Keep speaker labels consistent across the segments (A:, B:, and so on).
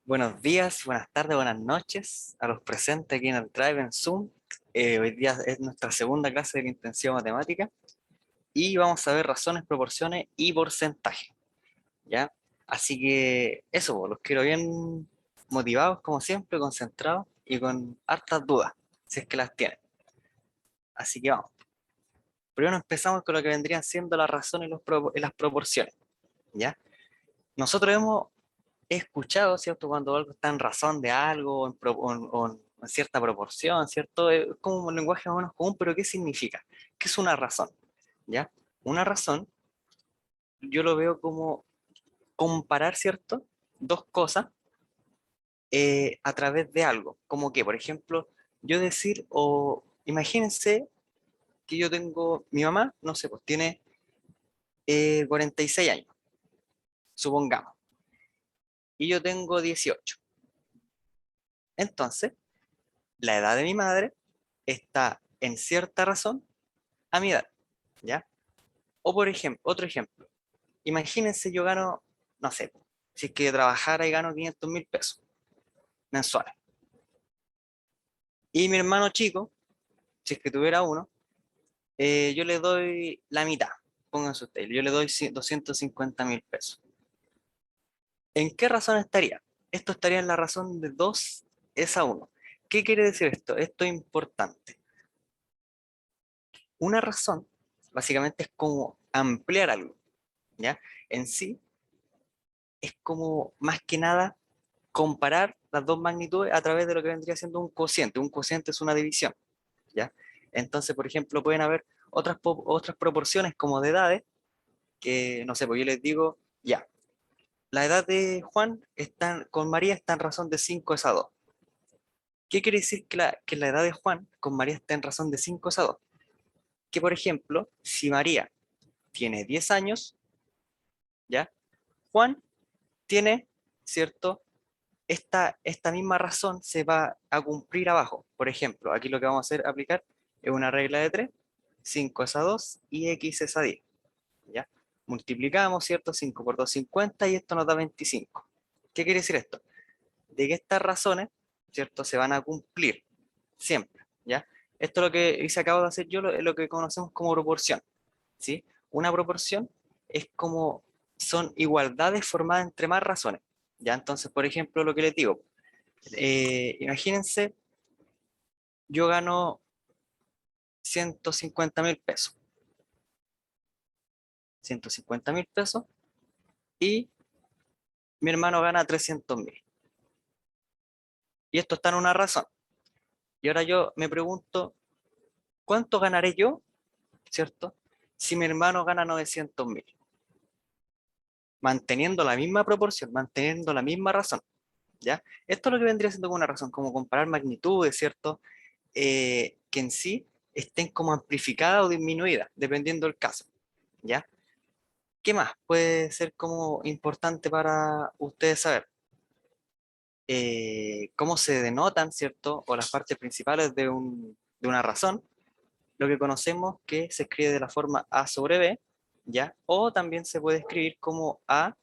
A: Buenos días, buenas tardes, buenas noches a los presentes aquí en el Drive en Zoom. Hoy día es nuestra segunda clase de la intensiva matemática y vamos a ver razones, proporciones y porcentaje, ¿ya? Así que eso, pues, los quiero bien motivados como siempre, concentrados y con hartas dudas, si es que las tienen. Así que vamos. Primero empezamos con lo que vendrían siendo las razones y las proporciones, ¿ya? Nosotros hemos escuchado, ¿cierto? Cuando algo está en razón de algo, o en cierta proporción, ¿cierto? Es como un lenguaje más o menos común, pero ¿qué significa? ¿Qué es una razón? ¿Ya? Una razón, yo lo veo como comparar, ¿cierto? Dos cosas a través de algo. Como que, por ejemplo, yo decir, o imagínense que yo tengo, mi mamá, no sé, pues tiene 46 años, supongamos, y yo tengo 18. Entonces, la edad de mi madre está en cierta razón a mi edad, ¿ya? O por ejemplo, otro ejemplo, imagínense yo gano, no sé, si es que trabajara y gano 500.000 pesos mensuales. Y mi hermano chico, si es que tuviera uno, yo le doy la mitad, pónganse ustedes, yo le doy 250.000 pesos. ¿En qué razón estaría? Esto estaría en la razón de 2 es a uno. ¿Qué quiere decir esto? Esto es importante. Una razón, básicamente, es como ampliar algo, ¿ya? En sí, es como más que nada comparar las dos magnitudes a través de lo que vendría siendo un cociente. Un cociente es una división, ¿ya? Entonces, por ejemplo, pueden haber otras proporciones como de edades, que, no sé, pues yo les digo, ya, la edad de Juan con María está en razón de 5 es a 2. ¿Qué quiere decir que la edad de Juan con María está en razón de 5 es a 2? Que, por ejemplo, si María tiene 10 años, ¿ya? Juan tiene, ¿cierto? Esta misma razón se va a cumplir abajo. Por ejemplo, aquí lo que vamos a hacer, aplicar, es una regla de 3, 5 es a 2 y x es a 10. ¿Ya? Multiplicamos, ¿cierto? 5 por 2, 50 y esto nos da 25. ¿Qué quiere decir esto? De que estas razones, ¿cierto? Se van a cumplir siempre, ¿ya? Esto es lo que hice, acabo de hacer yo, es lo que conocemos como proporción, ¿sí? Una proporción es como, son igualdades formadas entre más razones, ¿ya? Entonces, por ejemplo, lo que les digo, imagínense, yo gano 150.000 pesos, 150.000 pesos, y mi hermano gana 300.000. Y esto está en una razón. Y ahora yo me pregunto, ¿cuánto ganaré yo, cierto? Si mi hermano gana 900.000, manteniendo la misma proporción, manteniendo la misma razón, ¿ya? Esto es lo que vendría siendo como una razón, como comparar magnitudes, ¿cierto? Que en sí estén como amplificadas o disminuidas, dependiendo del caso, ¿ya? ¿Qué más puede ser como importante para ustedes saber? Cómo se denotan, ¿cierto? O las partes principales de una razón, lo que conocemos que se escribe de la forma A sobre B, ¿ya? O también se puede escribir como A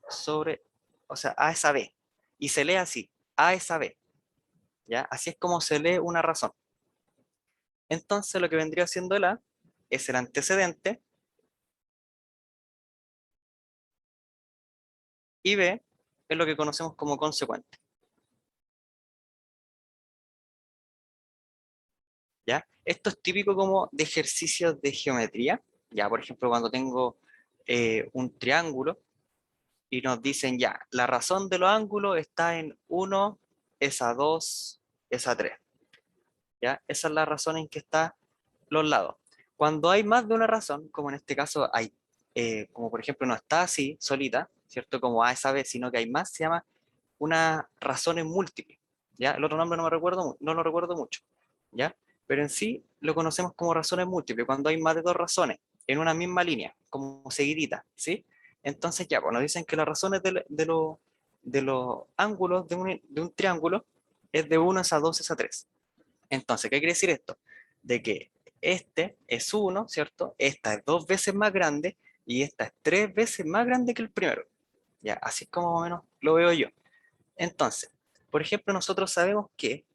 A: sobre, o sea, A es a B, y se lee así, A es a B, ¿ya? Así es como se lee una razón. Entonces lo que vendría siendo el A es el antecedente y B es lo que conocemos como consecuente, ¿ya? Esto es típico como de ejercicios de geometría, ya, por ejemplo, cuando tengo un triángulo y nos dicen ya, la razón de los ángulos está en uno es a 2 es a 3, ¿ya? Esa es la razón en que están los lados. Cuando hay más de una razón, como en este caso hay, como por ejemplo no está así, solita, ¿cierto? Como A es a B, sino que hay más, se llama una razones múltiples, ¿ya? El otro nombre no me recuerdo, no lo recuerdo mucho, ¿ya? Pero en sí lo conocemos como razones múltiples, cuando hay más de dos razones en una misma línea, como seguidita, ¿sí? Entonces ya, cuando dicen que las razones de los ángulos de un triángulo es de 1 es a 2 es a 3. Entonces, ¿qué quiere decir esto? De que este es 1, ¿cierto? Esta es 2 veces más grande y esta es 3 veces más grande que el primero, Ya, así es como más o menos lo veo yo. Entonces, por ejemplo, nosotros sabemos que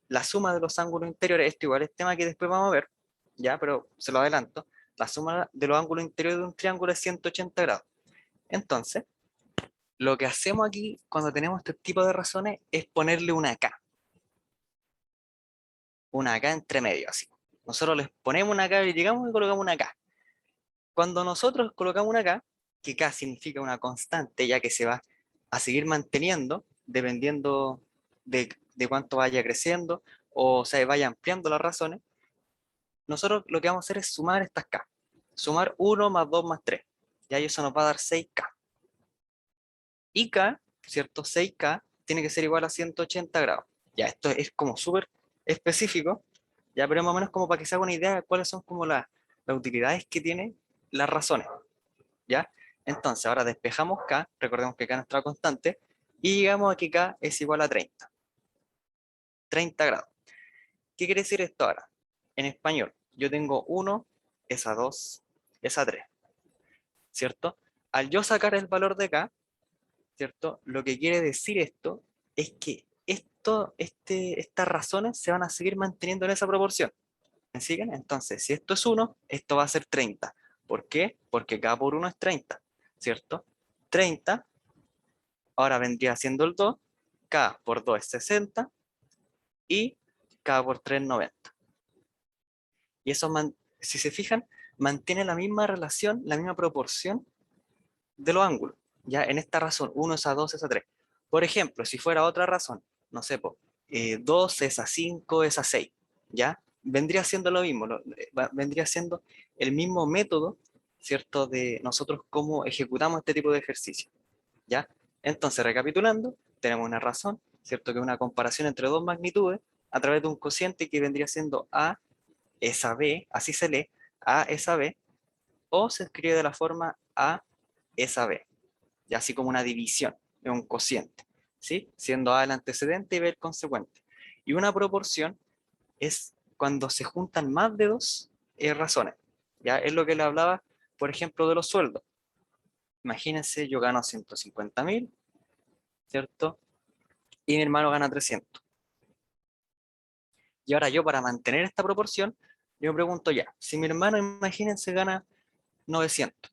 A: la suma de los ángulos interiores, esto igual es tema que después vamos a ver, ya, pero se lo adelanto, la suma de los ángulos interiores de un triángulo es 180 grados. Entonces, lo que hacemos aquí cuando tenemos este tipo de razones es ponerle una K entre medio, así. Nosotros les ponemos una K y llegamos y colocamos una K. Cuando nosotros colocamos una K, que K significa una constante, ya que se va a seguir manteniendo dependiendo de cuánto vaya creciendo o se vaya ampliando las razones, nosotros lo que vamos a hacer es sumar estas K. Sumar 1 más 2 más 3. Ya, y eso nos va a dar 6K. Y K, ¿cierto? 6K tiene que ser igual a 180 grados. Ya, esto es como súper específico, ya, pero más o menos como para que se haga una idea de cuáles son como las utilidades que tienen las razones, ¿ya? Entonces, ahora despejamos K, recordemos que K es nuestra constante, y llegamos a que K es igual a 30 grados. ¿Qué quiere decir esto ahora? En español, yo tengo 1, es a 2, es a 3, ¿cierto? Al yo sacar el valor de K, ¿cierto? Lo que quiere decir esto es que estas razones se van a seguir manteniendo en esa proporción. ¿Me siguen? Entonces, si esto es 1, esto va a ser 30. ¿Por qué? Porque K por 1 es 30, ¿cierto? 30, ahora vendría siendo el 2, K por 2 es 60 y K por 3 es 90. Y eso, si se fijan, mantiene la misma relación, la misma proporción de los ángulos. Ya en esta razón, 1 es a 2 es a 3. Por ejemplo, si fuera otra razón, no sé, 2 es a 5 es a 6, ¿ya? Vendría siendo lo mismo, vendría siendo el mismo método, ¿cierto? De nosotros cómo ejecutamos este tipo de ejercicio, ¿ya? Entonces, recapitulando, tenemos una razón, ¿cierto? Que es una comparación entre dos magnitudes a través de un cociente que vendría siendo A es a B, así se lee, A es a B, o se escribe de la forma A es a B, y así como una división de un cociente, ¿sí? Siendo A el antecedente y B el consecuente. Y una proporción es cuando se juntan más de dos razones, ¿ya? Es lo que le hablaba, por ejemplo, de los sueldos. Imagínense, yo gano 150.000, ¿cierto? Y mi hermano gana 300. Y ahora yo, para mantener esta proporción, yo me pregunto ya, si mi hermano, imagínense, gana 900,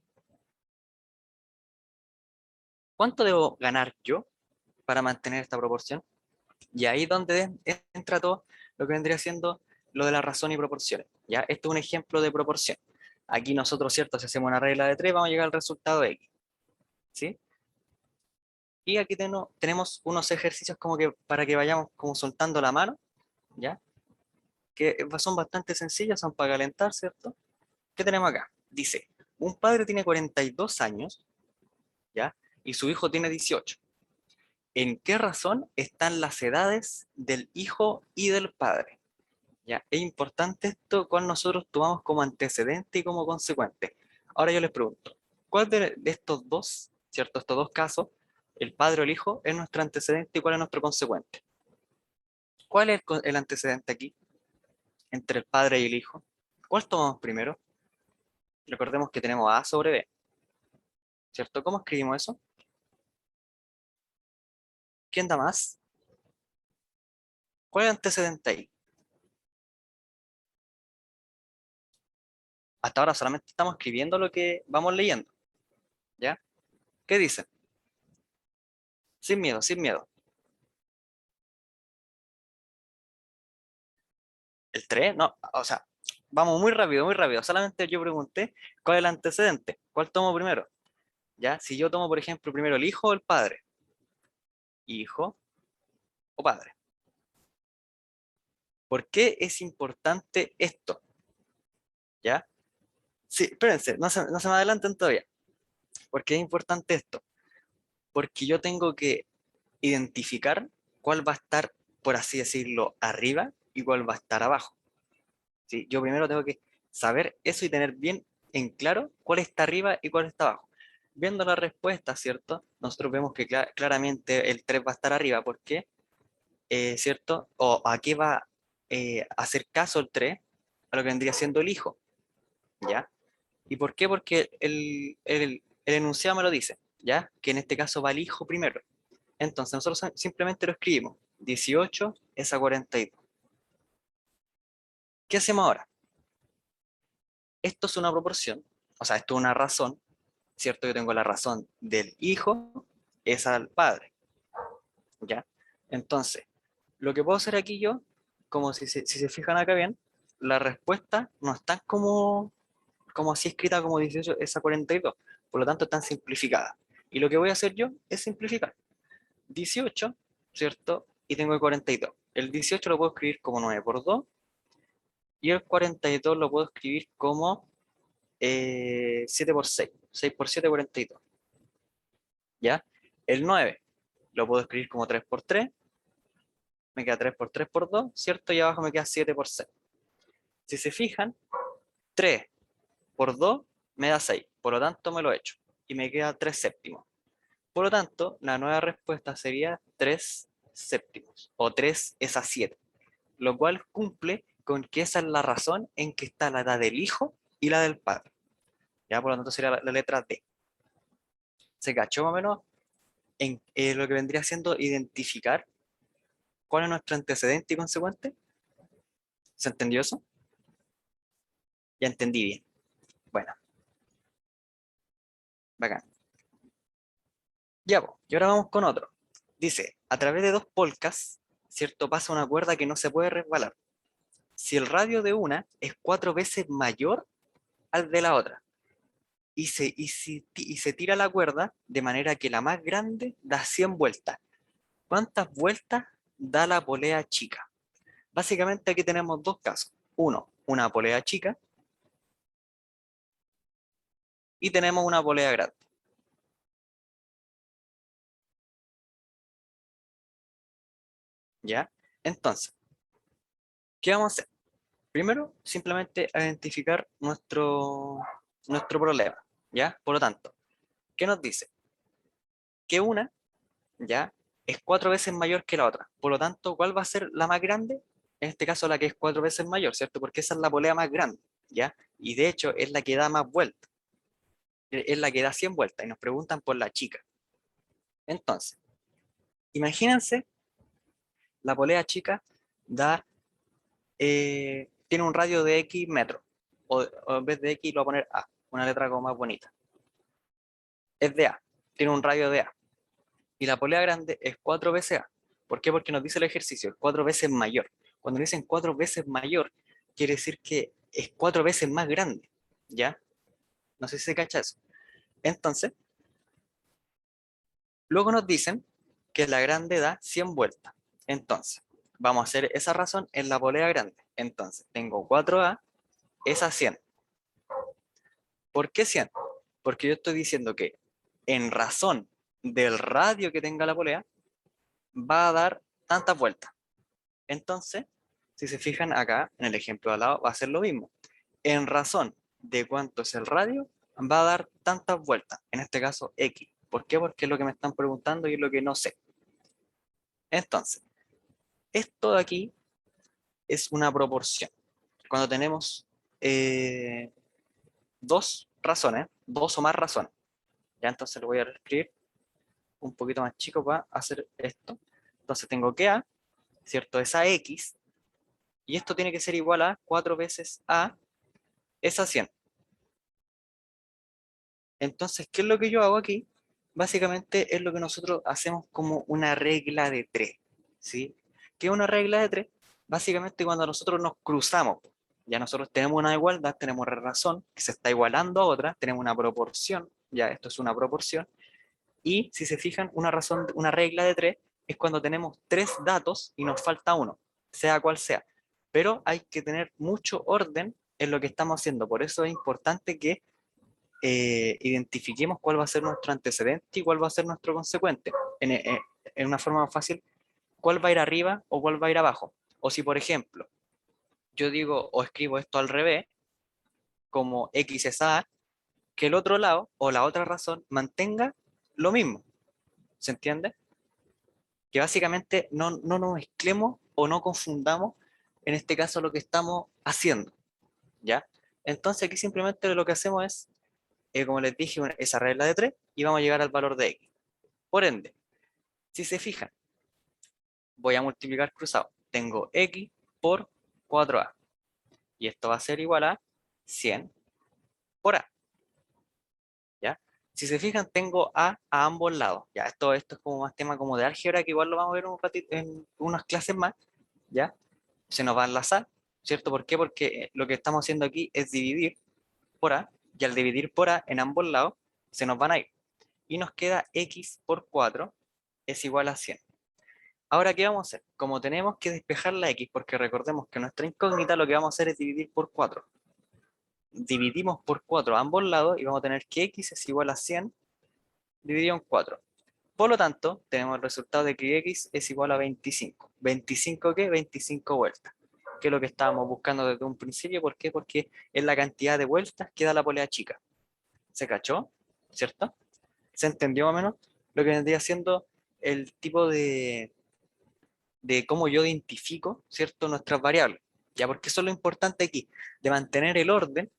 A: ¿cuánto debo ganar yo para mantener esta proporción? Y ahí es donde entra todo lo que vendría siendo lo de la razón y proporciones. ¿Ya? Esto es un ejemplo de proporción. Aquí nosotros, ¿cierto? Si hacemos una regla de 3, vamos a llegar al resultado de X. ¿Sí? Y aquí tenemos unos ejercicios como que para que vayamos como soltando la mano, ¿ya? Que son bastante sencillos, son para calentar, ¿cierto? ¿Qué tenemos acá? Dice, un padre tiene 42 años, ¿ya? Y su hijo tiene 18. ¿En qué razón están las edades del hijo y del padre? ¿Ya? Es importante esto cuando nosotros tomamos como antecedente y como consecuente. Ahora yo les pregunto, ¿cuál de estos dos, ¿cierto? Estos dos casos, el padre o el hijo, es nuestro antecedente y cuál es nuestro consecuente? ¿Cuál es el antecedente aquí entre el padre y el hijo? ¿Cuál tomamos primero? Recordemos que tenemos A sobre B, ¿cierto? ¿Cómo escribimos eso? ¿Quién da más? ¿Cuál es el antecedente ahí? Hasta ahora solamente estamos escribiendo lo que vamos leyendo, ¿ya? ¿Qué dicen? Sin miedo, sin miedo. ¿El 3? No, o sea, vamos muy rápido, muy rápido. Solamente yo pregunté cuál es el antecedente, cuál tomo primero. ¿Ya? Si yo tomo, por ejemplo, primero el hijo o el padre. Hijo o padre. ¿Por qué es importante esto? ¿Ya? Sí, espérense, no se me adelanten todavía. ¿Por qué es importante esto? Porque yo tengo que identificar cuál va a estar, por así decirlo, arriba y cuál va a estar abajo. ¿Sí? Yo primero tengo que saber eso y tener bien en claro cuál está arriba y cuál está abajo. Viendo la respuesta, ¿cierto? Nosotros vemos que claramente el 3 va a estar arriba. ¿Por qué? ¿Cierto? ¿O a qué va a hacer caso el 3? A lo que vendría siendo el hijo, ¿ya? ¿Y por qué? Porque el enunciado me lo dice. ¿ya? Que en este caso va el hijo primero. Entonces nosotros simplemente lo escribimos. 18 es a 42. ¿Qué hacemos ahora? Esto es una proporción, o sea, esto es una razón, ¿cierto? Yo tengo la razón del hijo es al padre, ¿ya? Entonces, lo que puedo hacer aquí yo, como si se fijan acá bien, la respuesta no está como así escrita como 18 es a 42, por lo tanto están simplificadas. Y lo que voy a hacer yo es simplificar. 18, ¿cierto? Y tengo el 42. El 18 lo puedo escribir como 9 por 2 y el 42 lo puedo escribir como 7 por 6. 6 por 7, 42. ¿Ya? El 9 lo puedo escribir como 3 por 3. Me queda 3 por 3 por 2, ¿cierto? Y abajo me queda 7 por 6. Si se fijan, 3 por 2 me da 6. Por lo tanto, me lo he hecho. Y me queda 3 séptimos. Por lo tanto, la nueva respuesta sería 3 séptimos. O 3 es a 7. Lo cual cumple con que esa es la razón en que está la edad del hijo y la del padre. ¿Ya? Por lo tanto, sería la letra D. ¿Se cachó más o menos en lo que vendría siendo identificar cuál es nuestro antecedente y consecuente? ¿Se entendió eso? Ya entendí bien. Bueno, bacán. Ya, po, y ahora vamos con otro. Dice, a través de dos polcas, ¿cierto? Pasa una cuerda que no se puede resbalar. Si el radio de una es 4 veces mayor al de la otra, y se tira la cuerda de manera que la más grande da 100 vueltas. ¿Cuántas vueltas da la polea chica? Básicamente aquí tenemos dos casos. Uno, una polea chica, y tenemos una polea grande. ¿Ya? Entonces, ¿qué vamos a hacer? Primero, simplemente identificar nuestro problema, ¿ya? Por lo tanto, ¿qué nos dice? Que una, ¿ya? Es 4 veces mayor que la otra. Por lo tanto, ¿cuál va a ser la más grande? En este caso, la que es 4 veces mayor, ¿cierto? Porque esa es la polea más grande, ¿ya? Y de hecho, es la que da más vueltas, es la que da 100 vueltas, y nos preguntan por la chica. Entonces, imagínense, la polea chica tiene un radio de X metros, o en vez de X lo voy a poner A, una letra como más bonita. Es de A, tiene un radio de A. Y la polea grande es 4 veces A. ¿Por qué? Porque nos dice el ejercicio, es 4 veces mayor. Cuando dicen 4 veces mayor, quiere decir que es 4 veces más grande. ¿Ya? No sé si se cacha eso. Entonces, luego nos dicen que la grande da 100 vueltas. Entonces, vamos a hacer esa razón en la polea grande. Entonces, tengo 4A es a 100. ¿Por qué 100? Porque yo estoy diciendo que en razón del radio que tenga la polea, va a dar tantas vueltas. Entonces, si se fijan acá, en el ejemplo de al lado, va a ser lo mismo. En razón de cuánto es el radio, va a dar tantas vueltas. En este caso, X. ¿Por qué? Porque es lo que me están preguntando y es lo que no sé. Entonces, esto de aquí es una proporción. Cuando tenemos eh, dos razones, dos o más razones. Ya entonces lo voy a escribir un poquito más chico para hacer esto. Entonces tengo que A, ¿cierto? Es a X, y esto tiene que ser igual a 4 veces A es a 100. Entonces, ¿qué es lo que yo hago aquí? Básicamente es lo que nosotros hacemos como una regla de 3, ¿sí? ¿Qué es una regla de 3? Básicamente cuando nosotros nos cruzamos, ya nosotros tenemos una igualdad, tenemos razón que se está igualando a otra, tenemos una proporción, ya esto es una proporción, y si se fijan, una regla de 3 es cuando tenemos 3 datos y nos falta uno, sea cual sea. Pero hay que tener mucho orden en lo que estamos haciendo. Por eso es importante que identifiquemos cuál va a ser nuestro antecedente y cuál va a ser nuestro consecuente. En una forma más fácil, cuál va a ir arriba o cuál va a ir abajo. O si, por ejemplo, yo digo o escribo esto al revés, como X es A, que el otro lado o la otra razón mantenga lo mismo. ¿Se entiende? Que básicamente no nos mezclemos o no confundamos, en este caso, lo que estamos haciendo. ¿Ya? Entonces aquí simplemente lo que hacemos es, como les dije, esa regla de 3, y vamos a llegar al valor de x. Por ende, si se fijan, voy a multiplicar cruzado. Tengo x por 4a. Y esto va a ser igual a 100 por a. ¿Ya? Si se fijan, tengo a ambos lados. Ya, esto es como más tema como de álgebra, que igual lo vamos a ver un ratito, en unas clases más. ¿Ya? Se nos va a enlazar, ¿cierto? ¿Por qué? Porque lo que estamos haciendo aquí es dividir por a, y al dividir por a en ambos lados, se nos van a ir. Y nos queda x por 4 es igual a 100. Ahora, ¿qué vamos a hacer? Como tenemos que despejar la x, porque recordemos que nuestra incógnita lo que vamos a hacer es dividir por 4. Dividimos por 4 a ambos lados y vamos a tener que x es igual a 100 dividido en 4. Por lo tanto, tenemos el resultado de que x es igual a 25. ¿25 qué? 25 vueltas, que es lo que estábamos buscando desde un principio. ¿Por qué? Porque es la cantidad de vueltas que da la polea chica. ¿Se cachó? ¿Cierto? ¿Se entendió más o menos lo que vendría siendo el tipo de cómo yo identifico, ¿cierto?, nuestras variables? Ya, porque eso es lo importante aquí, de mantener el orden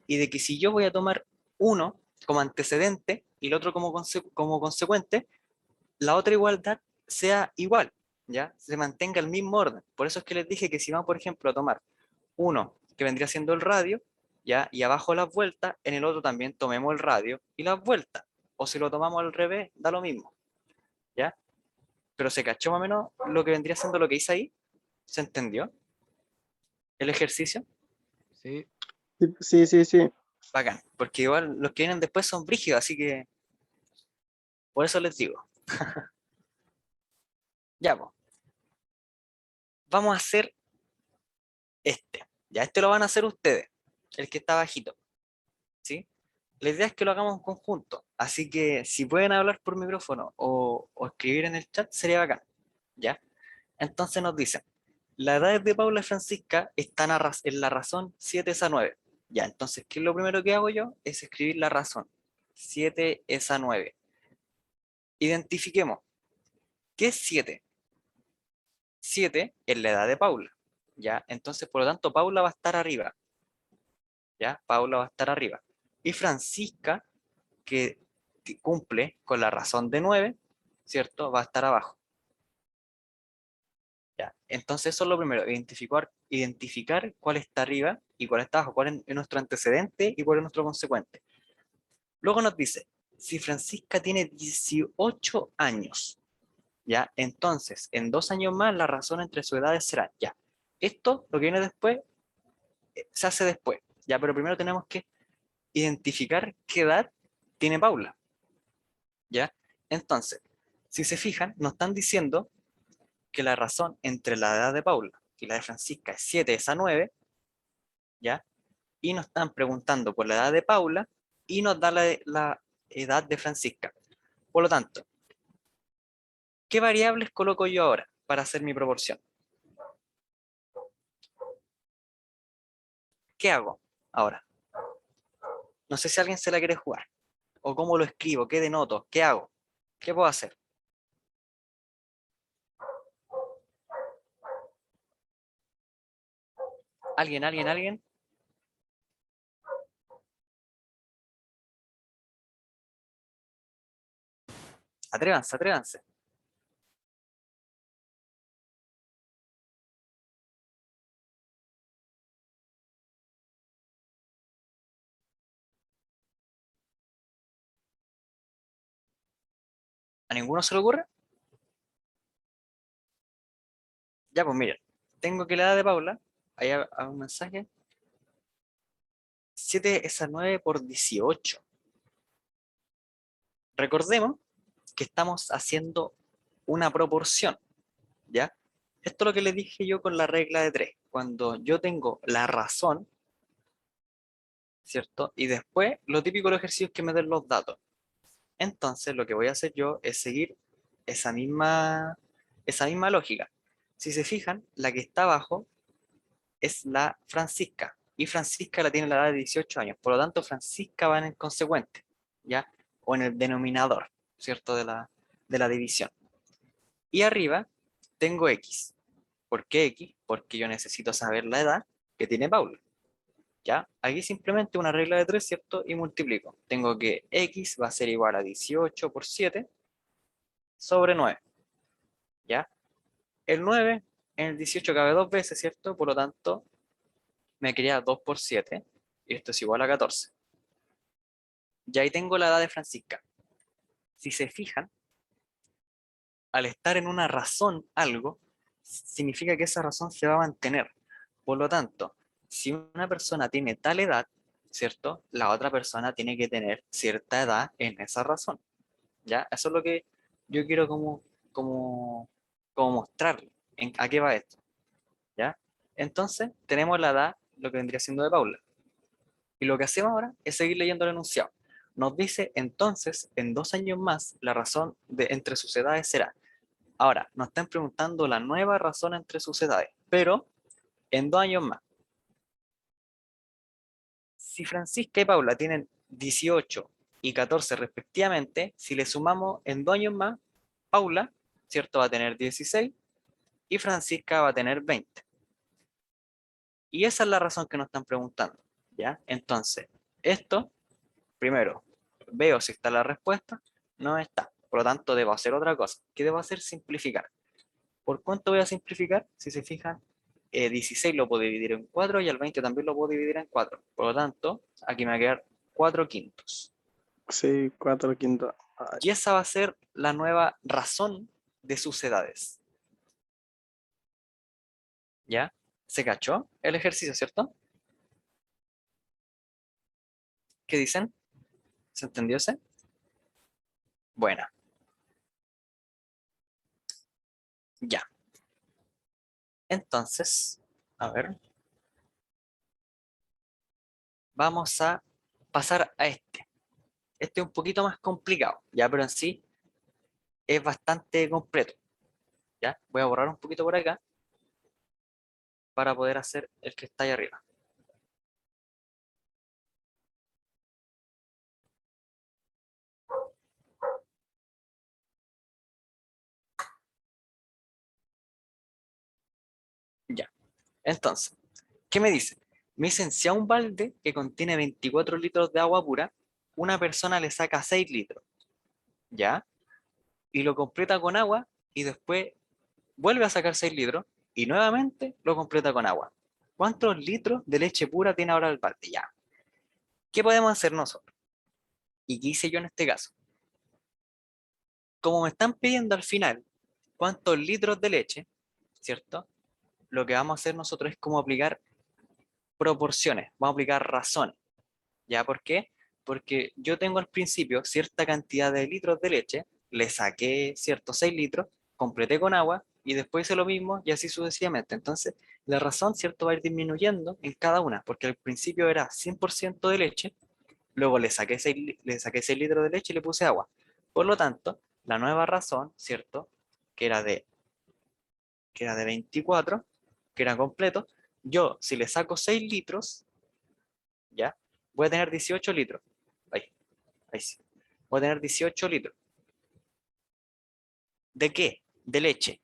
A: y de que si yo voy a tomar uno como antecedente y el otro como consecuente, la otra igualdad sea igual, ¿ya? Se mantenga el mismo orden. Por eso es que les dije que si vamos, por ejemplo, a tomar uno que vendría siendo el radio, ¿ya? Y abajo las vueltas, en el otro también tomemos el radio y las vueltas. O si lo tomamos al revés, da lo mismo, ¿ya? Pero se cachó más o menos lo que vendría siendo lo que hice ahí. ¿Se entendió el ejercicio?
B: Sí.
C: Sí, sí, sí.
A: Bacán. Porque igual los que vienen después son brígidos, así que por eso les digo. Ya, pues. Vamos a hacer este. Ya, este lo van a hacer ustedes, el que está bajito, ¿sí? La idea es que lo hagamos en conjunto, así que si pueden hablar por micrófono o escribir en el chat, sería bacán, ¿ya? Entonces nos dicen, la edad de Paula y Francisca están en la razón 7 es a 9. Ya, entonces, ¿qué es lo primero que hago yo? Es escribir la razón. 7 es a 9. Identifiquemos, ¿qué es 7? 7 es la edad de Paula, ¿ya? Entonces, por lo tanto, Paula va a estar arriba, ¿ya? Paula va a estar arriba. Y Francisca, que cumple con la razón de 9, ¿cierto? Va a estar abajo. ¿Ya? Entonces eso es lo primero, identificar cuál está arriba y cuál está abajo, cuál es nuestro antecedente y cuál es nuestro consecuente. Luego nos dice, si Francisca tiene 18 años, ¿ya? Entonces, en 2 años más la razón entre sus edades será, ya. Esto, lo que viene después, se hace después, ¿ya? Pero primero tenemos que identificar qué edad tiene Paula, ¿ya? Entonces, si se fijan, nos están diciendo que la razón entre la edad de Paula y la de Francisca es 7 es a 9, ¿ya? Y nos están preguntando por la edad de Paula y nos da la edad de Francisca. Por lo tanto, ¿qué variables coloco yo ahora para hacer mi proporción? ¿Qué hago ahora? No sé si alguien se la quiere jugar. O cómo lo escribo, qué denoto, qué hago. ¿Qué puedo hacer? ¿Alguien, alguien, alguien? Atrévanse, atrévanse. ¿A ninguno se le ocurre? Ya, pues miren. Tengo que la edad de Paula, ahí hago un mensaje. 7 es a 9 por 18. Recordemos que estamos haciendo una proporción, ¿ya? Esto es lo que les dije yo con la regla de 3. Cuando yo tengo la razón, ¿cierto? Y después, lo típico de los ejercicios es que me den los datos. Entonces, lo que voy a hacer yo es seguir esa misma lógica. Si se fijan, la que está abajo es la Francisca. Y Francisca la tiene la edad de 18 años. Por lo tanto, Francisca va en el consecuente, ¿ya? O en el denominador, ¿cierto? De la división. Y arriba tengo X. ¿Por qué X? Porque yo necesito saber la edad que tiene Paula. ¿Ya? Aquí simplemente una regla de 3, ¿cierto? Y multiplico. Tengo que x va a ser igual a 18 por 7 sobre 9. ¿Ya? El 9 en el 18 cabe dos veces, ¿cierto? Por lo tanto, me queda 2 por 7. Y esto es igual a 14. Ya ahí tengo la edad de Francisca. Si se fijan, al estar en una razón algo, significa que esa razón se va a mantener. Por lo tanto, si una persona tiene tal edad, ¿cierto? La otra persona tiene que tener cierta edad en esa razón. ¿Ya? Eso es lo que yo quiero como, como mostrar. ¿A qué va esto? ¿Ya? Entonces, tenemos la edad, lo que vendría siendo de Paula. Y lo que hacemos ahora es seguir leyendo el enunciado. Nos dice, entonces, en 2 años más, la razón entre sus edades será. Ahora, nos están preguntando la nueva razón entre sus edades, pero en 2 años más. Si Francisca y Paula tienen 18 y 14 respectivamente, si le sumamos en 2 años más, Paula, ¿cierto? Va a tener 16 y Francisca va a tener 20. Y esa es la razón que nos están preguntando, ¿ya? Entonces, esto, primero, veo si está la respuesta, no está. Por lo tanto, debo hacer otra cosa. ¿Qué debo hacer? Simplificar. ¿Por cuánto voy a simplificar? Si se fijan, 16 lo puedo dividir en 4 y el 20 también lo puedo dividir en 4. Por lo tanto, aquí me va a quedar 4 quintos.
C: Sí, 4/5. Ay,
A: Y esa va a ser la nueva razón de sus edades. ¿Ya? ¿Se cachó el ejercicio, cierto? ¿Qué dicen? ¿Se entendió ese? Bueno, ya. Entonces, a ver, vamos a pasar a este. Este es un poquito más complicado, ya, pero en sí es bastante completo. ¿Ya? Voy a borrar un poquito por acá para poder hacer el que está ahí arriba. Ya. Entonces, ¿qué me dice? Me dicen, si a un balde que contiene 24 litros de agua pura, una persona le saca 6 litros, ¿ya? Y lo completa con agua y después vuelve a sacar 6 litros y nuevamente lo completa con agua. ¿Cuántos litros de leche pura tiene ahora el balde? Ya. ¿Qué podemos hacer nosotros? ¿Y qué hice yo en este caso? Como me están pidiendo al final cuántos litros de leche, ¿cierto? Lo que vamos a hacer nosotros es como aplicar proporciones, vamos a aplicar razones. ¿Ya por qué? Porque yo tengo al principio cierta cantidad de litros de leche, le saqué ciertos 6 litros, completé con agua y después hice lo mismo y así sucesivamente. Entonces, la razón, ¿cierto? Va a ir disminuyendo en cada una, porque al principio era 100% de leche, luego le saqué 6 litros de leche y le puse agua. Por lo tanto, la nueva razón, ¿cierto? Que era de, que era de 24, que era completo, yo si le saco 6 litros, ¿ya? Voy a tener 18 litros. Ahí, ahí sí. Voy a tener 18 litros. ¿De qué? De leche.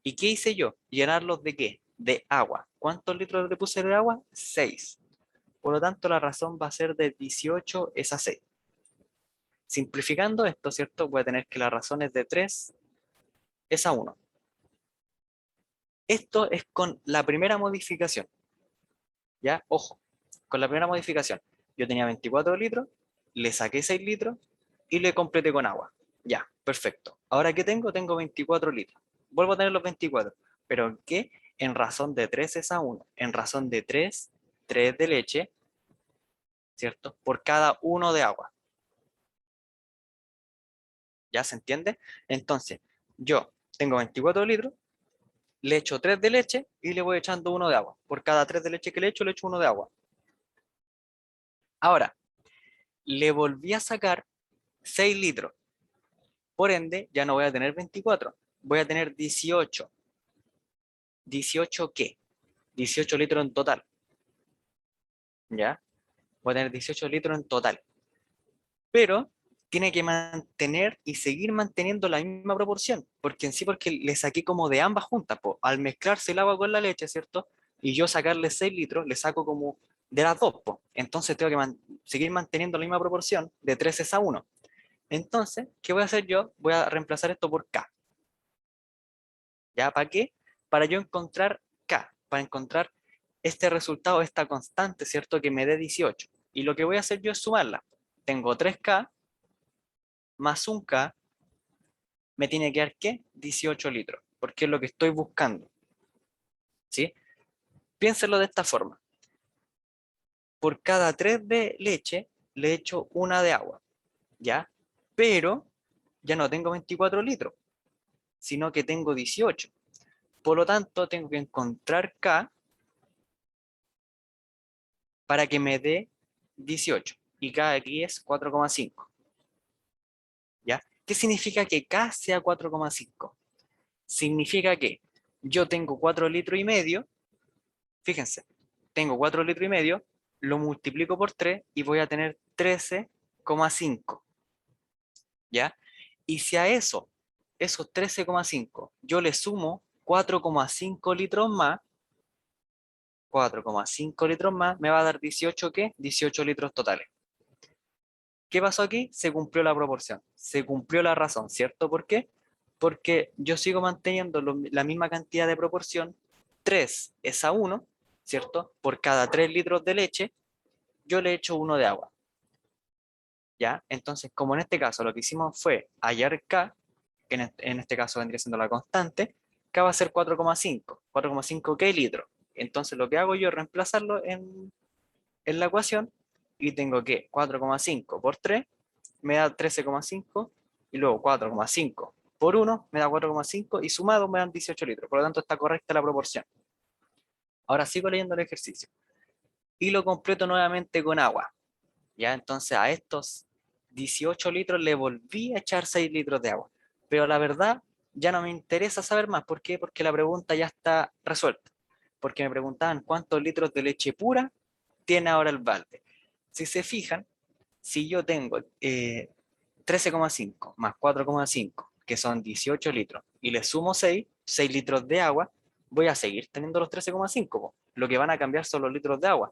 A: ¿Y qué hice yo? ¿Llenarlos de qué? De agua. ¿Cuántos litros le puse de agua? 6. Por lo tanto, la razón va a ser de 18 es a 6. Simplificando esto, ¿cierto? Voy a tener que la razón es de 3 es a 1. Esto es con la primera modificación. ¿Ya? Ojo, con la primera modificación. Yo tenía 24 litros, le saqué 6 litros y le completé con agua. Ya, perfecto. Ahora que tengo, tengo 24 litros. Vuelvo a tener los 24. ¿Pero en qué? En razón de 3 es a 1. En razón de 3, 3 de leche, ¿cierto? Por cada 1 de agua. ¿Ya se entiende? Entonces, yo tengo 24 litros, le echo 3 de leche y le voy echando 1 de agua. Por cada 3 de leche que le echo 1 de agua. Ahora, le volví a sacar 6 litros. Por ende, ya no voy a tener 24, voy a tener 18. ¿18 qué? 18 litros en total, ¿ya? Voy a tener 18 litros en total. Pero tiene que mantener y seguir manteniendo la misma proporción, porque en sí, porque le saqué como de ambas juntas, po. Al mezclarse el agua con la leche, ¿cierto? Y yo sacarle 6 litros, le saco como de las dos, po. Entonces tengo que seguir manteniendo la misma proporción de 3:1. Entonces, ¿qué voy a hacer yo? Voy a reemplazar esto por K. ¿Ya? ¿Para qué? Para yo encontrar K, para encontrar este resultado, esta constante, ¿cierto? Que me dé 18. Y lo que voy a hacer yo es sumarla. Tengo 3K más un K, me tiene que dar, ¿qué? 18 litros, porque es lo que estoy buscando, ¿sí? Piénsenlo de esta forma. Por cada 3 de leche, le echo una de agua, ¿ya? Pero ya no tengo 24 litros, sino que tengo 18. Por lo tanto, tengo que encontrar K para que me dé 18. Y K aquí es 4,5. ¿Ya? ¿Qué significa que K sea 4,5? Significa que yo tengo 4 litros y medio, fíjense, tengo 4 litros y medio, lo multiplico por 3 y voy a tener 13,5. ¿Ya? Y si a eso, esos 13,5, yo le sumo 4,5 litros más, 4,5 litros más, me va a dar 18, ¿qué? 18 litros totales. ¿Qué pasó aquí? Se cumplió la proporción, se cumplió la razón, ¿cierto? ¿Por qué? Porque yo sigo manteniendo la misma cantidad de proporción, 3:1, ¿cierto? Por cada 3 litros de leche, yo le echo uno de agua, ¿ya? Entonces, como en este caso lo que hicimos fue hallar K, que en este caso vendría siendo la constante, K va a ser 4,5. 4,5 ¿qué litros? Entonces lo que hago yo es reemplazarlo en la ecuación y tengo que 4,5 por 3 me da 13,5 y luego 4,5 por 1 me da 4,5 y sumado me dan 18 litros. Por lo tanto está correcta la proporción. Ahora sigo leyendo el ejercicio y lo completo nuevamente con agua. Ya entonces a estos 18 litros le volví a echar 6 litros de agua. Pero la verdad ya no me interesa saber más. ¿Por qué? Porque la pregunta ya está resuelta. Porque me preguntaban cuántos litros de leche pura tiene ahora el balde. Si se fijan, si yo tengo 13,5 más 4,5, que son 18 litros, y le sumo 6 litros de agua, voy a seguir teniendo los 13,5. Po. Lo que van a cambiar son los litros de agua.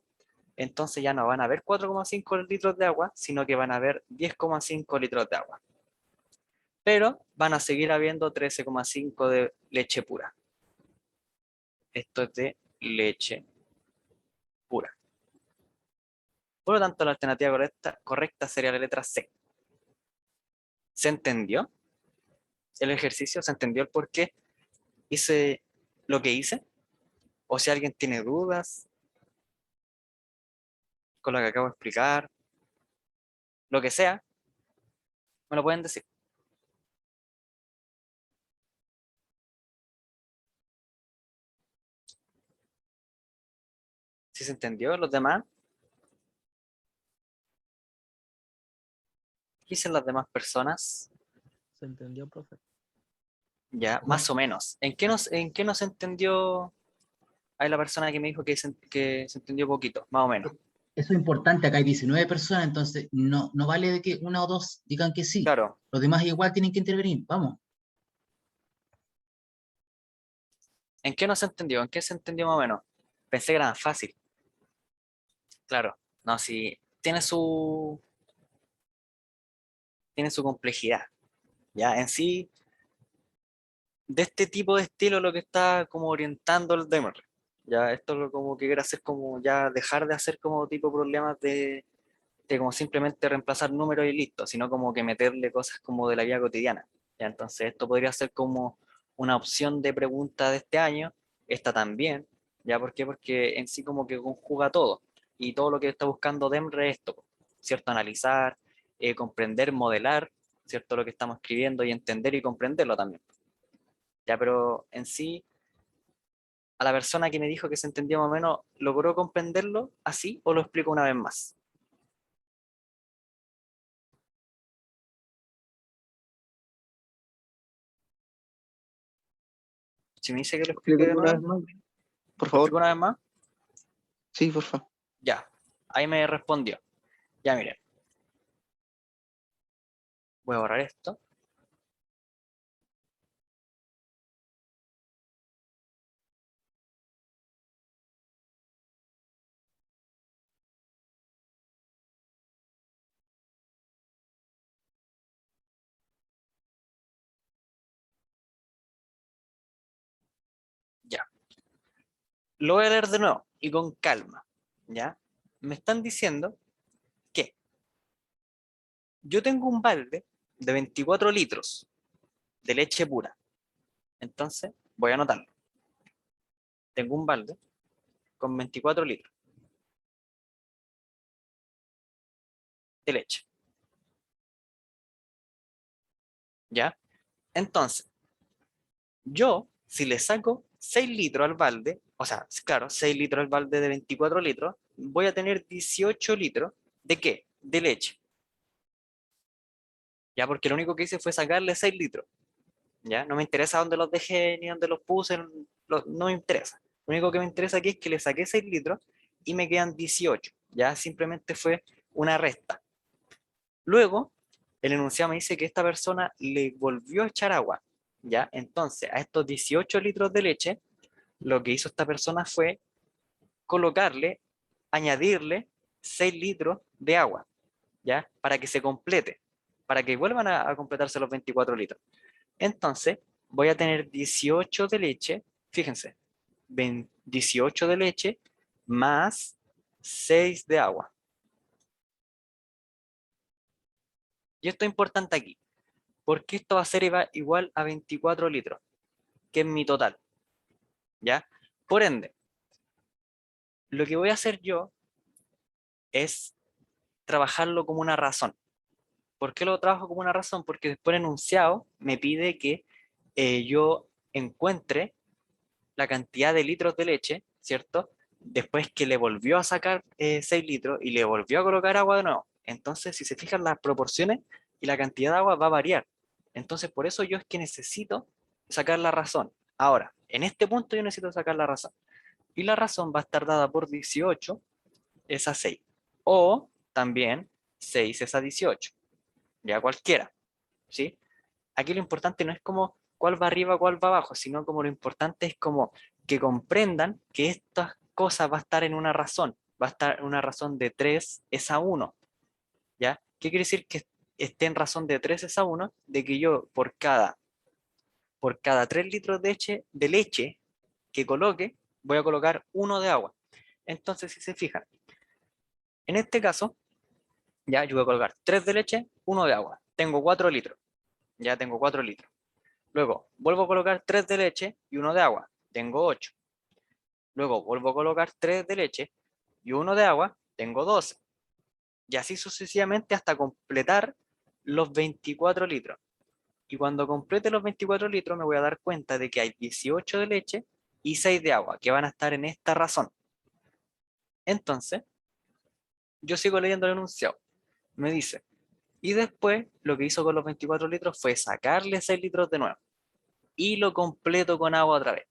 A: Entonces ya no van a haber 4,5 litros de agua, sino que van a haber 10,5 litros de agua. Pero van a seguir habiendo 13,5 de leche pura. Esto es de leche pura. Por lo tanto, la alternativa correcta sería la letra C. ¿Se entendió el ejercicio? ¿Se entendió el por qué hice lo que hice? O si alguien tiene dudas con lo que acabo de explicar, lo que sea, me lo pueden decir. Si se entendió, los demás, ¿qué dicen las demás personas?
B: ¿Se entendió, profe?
A: Ya, más o menos. ¿En qué nos entendió ahí la persona que me dijo que se entendió poquito? Más o menos.
D: Eso es importante, acá hay 19 personas, entonces no vale de que una o dos digan que sí.
A: Claro.
D: Los demás igual tienen que intervenir, vamos.
A: ¿En qué no se entendió? ¿En qué se entendió más o menos? Pensé que era más fácil. Claro. No, sí. Tiene su complejidad. Ya, en sí, de este tipo de estilo lo que está como orientando el Demer. Ya, esto es lo como que quiere hacer como ya dejar de hacer como tipo problemas de como simplemente reemplazar números y listo, sino como que meterle cosas como de la vida cotidiana. Ya, entonces esto podría ser como una opción de pregunta de este año, esta también, ¿ya? ¿Por qué? Porque en sí como que conjuga todo, y todo lo que está buscando DEMRE es esto, ¿cierto? Analizar, comprender, modelar, ¿cierto? Lo que estamos escribiendo y entender y comprenderlo también. Ya, pero en sí, a la persona que me dijo que se entendía más o menos, ¿logró comprenderlo así o lo explico una vez más? Si me dice que lo explique de
C: Explícalo una
A: nuevo,
C: vez más, por
A: ¿lo explico
C: favor.
A: una vez más?
C: Sí, por favor.
A: Ya, ahí me respondió. Ya miren, voy a borrar esto. lo voy a leer de nuevo y con calma, ¿ya? Me están diciendo que yo tengo un balde de 24 litros de leche pura. Entonces, voy a anotarlo. Tengo un balde con 24 litros de leche. ¿Ya? Entonces, yo, si le saco 6 litros al balde, o sea, claro, 6 litros al balde de 24 litros, voy a tener 18 litros ¿de qué? De leche. ¿Ya? Porque lo único que hice fue sacarle 6 litros. ¿Ya? No me interesa dónde los dejé ni dónde los puse, no me interesa. Lo único que me interesa aquí es que le saqué 6 litros y me quedan 18. ¿Ya? Simplemente fue una resta. Luego, el enunciado me dice que esta persona le volvió a echar agua. ¿Ya? Entonces, a estos 18 litros de leche, lo que hizo esta persona fue colocarle, añadirle 6 litros de agua, ¿ya? Para que se complete, para que vuelvan a completarse los 24 litros. Entonces, voy a tener 18 de leche, fíjense, 18 de leche más 6 de agua. Y esto es importante aquí, porque esto va a ser igual a 24 litros, que es mi total, ¿ya? Por ende, lo que voy a hacer yo es trabajarlo como una razón. ¿Por qué lo trabajo como una razón? Porque después el enunciado me pide que yo encuentre la cantidad de litros de leche, ¿cierto? Después que le volvió a sacar 6 litros y le volvió a colocar agua de nuevo. Entonces, si se fijan las proporciones y la cantidad de agua va a variar. Entonces, por eso yo es que necesito sacar la razón. Ahora, en este punto yo necesito sacar la razón. Y la razón va a estar dada por 18 es a 6. O también 6 es a 18. Ya cualquiera, ¿sí? Aquí lo importante no es como cuál va arriba, cuál va abajo, sino como lo importante es como que comprendan que estas cosas va a estar en una razón, va a estar en una razón de 3 es a 1, ¿ya? ¿Qué quiere decir que esté en razón de 3 es a 1? De que yo por cada 3 litros de leche que coloque, voy a colocar 1 de agua. Entonces, si se fijan, en este caso, ya yo voy a colocar 3 de leche, 1 de agua. Tengo 4 litros, ya tengo 4 litros. Luego, vuelvo a colocar 3 de leche y 1 de agua. Tengo 8. Luego, vuelvo a colocar 3 de leche y 1 de agua. Tengo 12. Y así sucesivamente hasta completar los 24 litros. Y cuando complete los 24 litros me voy a dar cuenta de que hay 18 de leche y 6 de agua, que van a estar en esta razón. Entonces, yo sigo leyendo el enunciado. Me dice, y después lo que hizo con los 24 litros fue sacarle 6 litros de nuevo. Y lo completo con agua otra vez.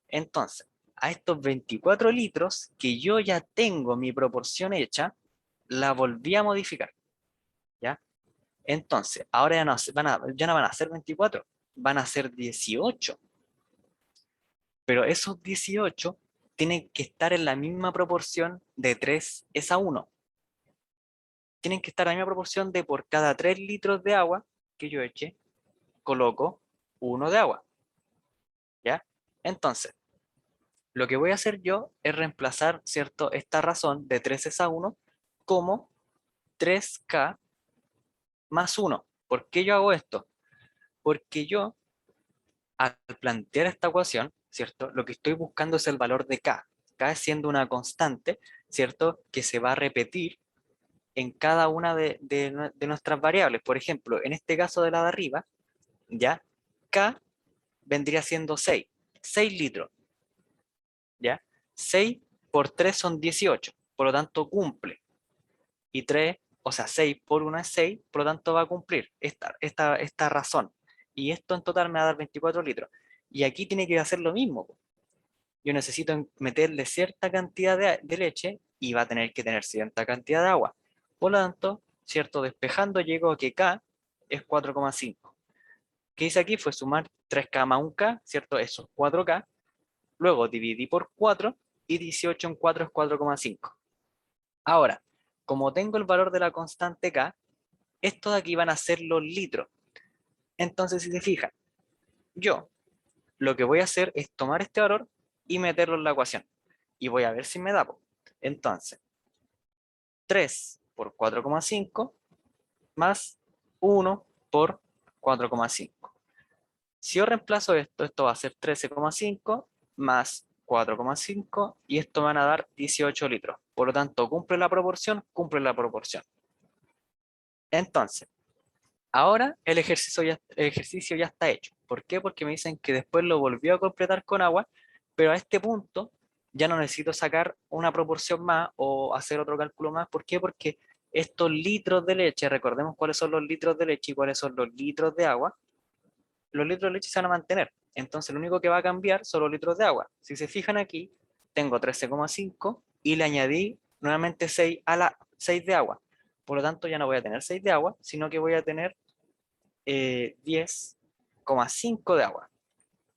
A: Entonces, a estos 24 litros que yo ya tengo mi proporción hecha, la volví a modificar, ¿ya? Entonces, ahora ya no van a ser 24, van a ser 18. Pero esos 18 tienen que estar en la misma proporción de 3 es a 1. Tienen que estar en la misma proporción de por cada 3 litros de agua que yo eche, coloco 1 de agua, ¿ya? Entonces, lo que voy a hacer yo es reemplazar, ¿cierto?, esta razón de 3 es a 1 como 3K más 1. ¿Por qué yo hago esto? Porque yo, al plantear esta ecuación, ¿cierto?, lo que estoy buscando es el valor de K. K siendo una constante, ¿cierto?, que se va a repetir en cada una de nuestras variables. Por ejemplo, en este caso de la de arriba, ¿ya? K vendría siendo 6. 6 litros. ¿Ya? 6 por 3 son 18, por lo tanto cumple. Y 3, o sea, 6 por 1 es 6, por lo tanto va a cumplir esta razón. Y esto en total me va a dar 24 litros. Y aquí tiene que hacer lo mismo. Yo necesito meterle cierta cantidad de leche y va a tener que tener cierta cantidad de agua. Por lo tanto, ¿cierto? Despejando llego a que K es 4,5. ¿Qué hice aquí? Fue sumar 3K más 1K, ¿cierto? Eso es 4K. Luego dividí por 4 y 18 en 4 es 4,5. Ahora, como tengo el valor de la constante K, estos de aquí van a ser los litros. Entonces, si se fijan, yo lo que voy a hacer es tomar este valor y meterlo en la ecuación. y voy a ver si me da. Entonces, 3 por 4,5 más 1 por 4,5. Si yo reemplazo esto, esto va a ser 13,5 más 4,5 y esto me van a dar 18 litros. Por lo tanto, cumple la proporción, cumple la proporción. Entonces, ahora el ejercicio ya está hecho. ¿Por qué? Porque me dicen que después lo volvió a completar con agua, pero a este punto ya no necesito sacar una proporción más o hacer otro cálculo más. ¿Por qué? Porque estos litros de leche, recordemos cuáles son los litros de leche y cuáles son los litros de agua, los litros de leche se van a mantener. Entonces lo único que va a cambiar son los litros de agua. Si se fijan aquí, tengo 13,5 y le añadí nuevamente 6 a la 6 de agua. Por lo tanto ya no voy a tener 6 de agua, sino que voy a tener 10,5 de agua.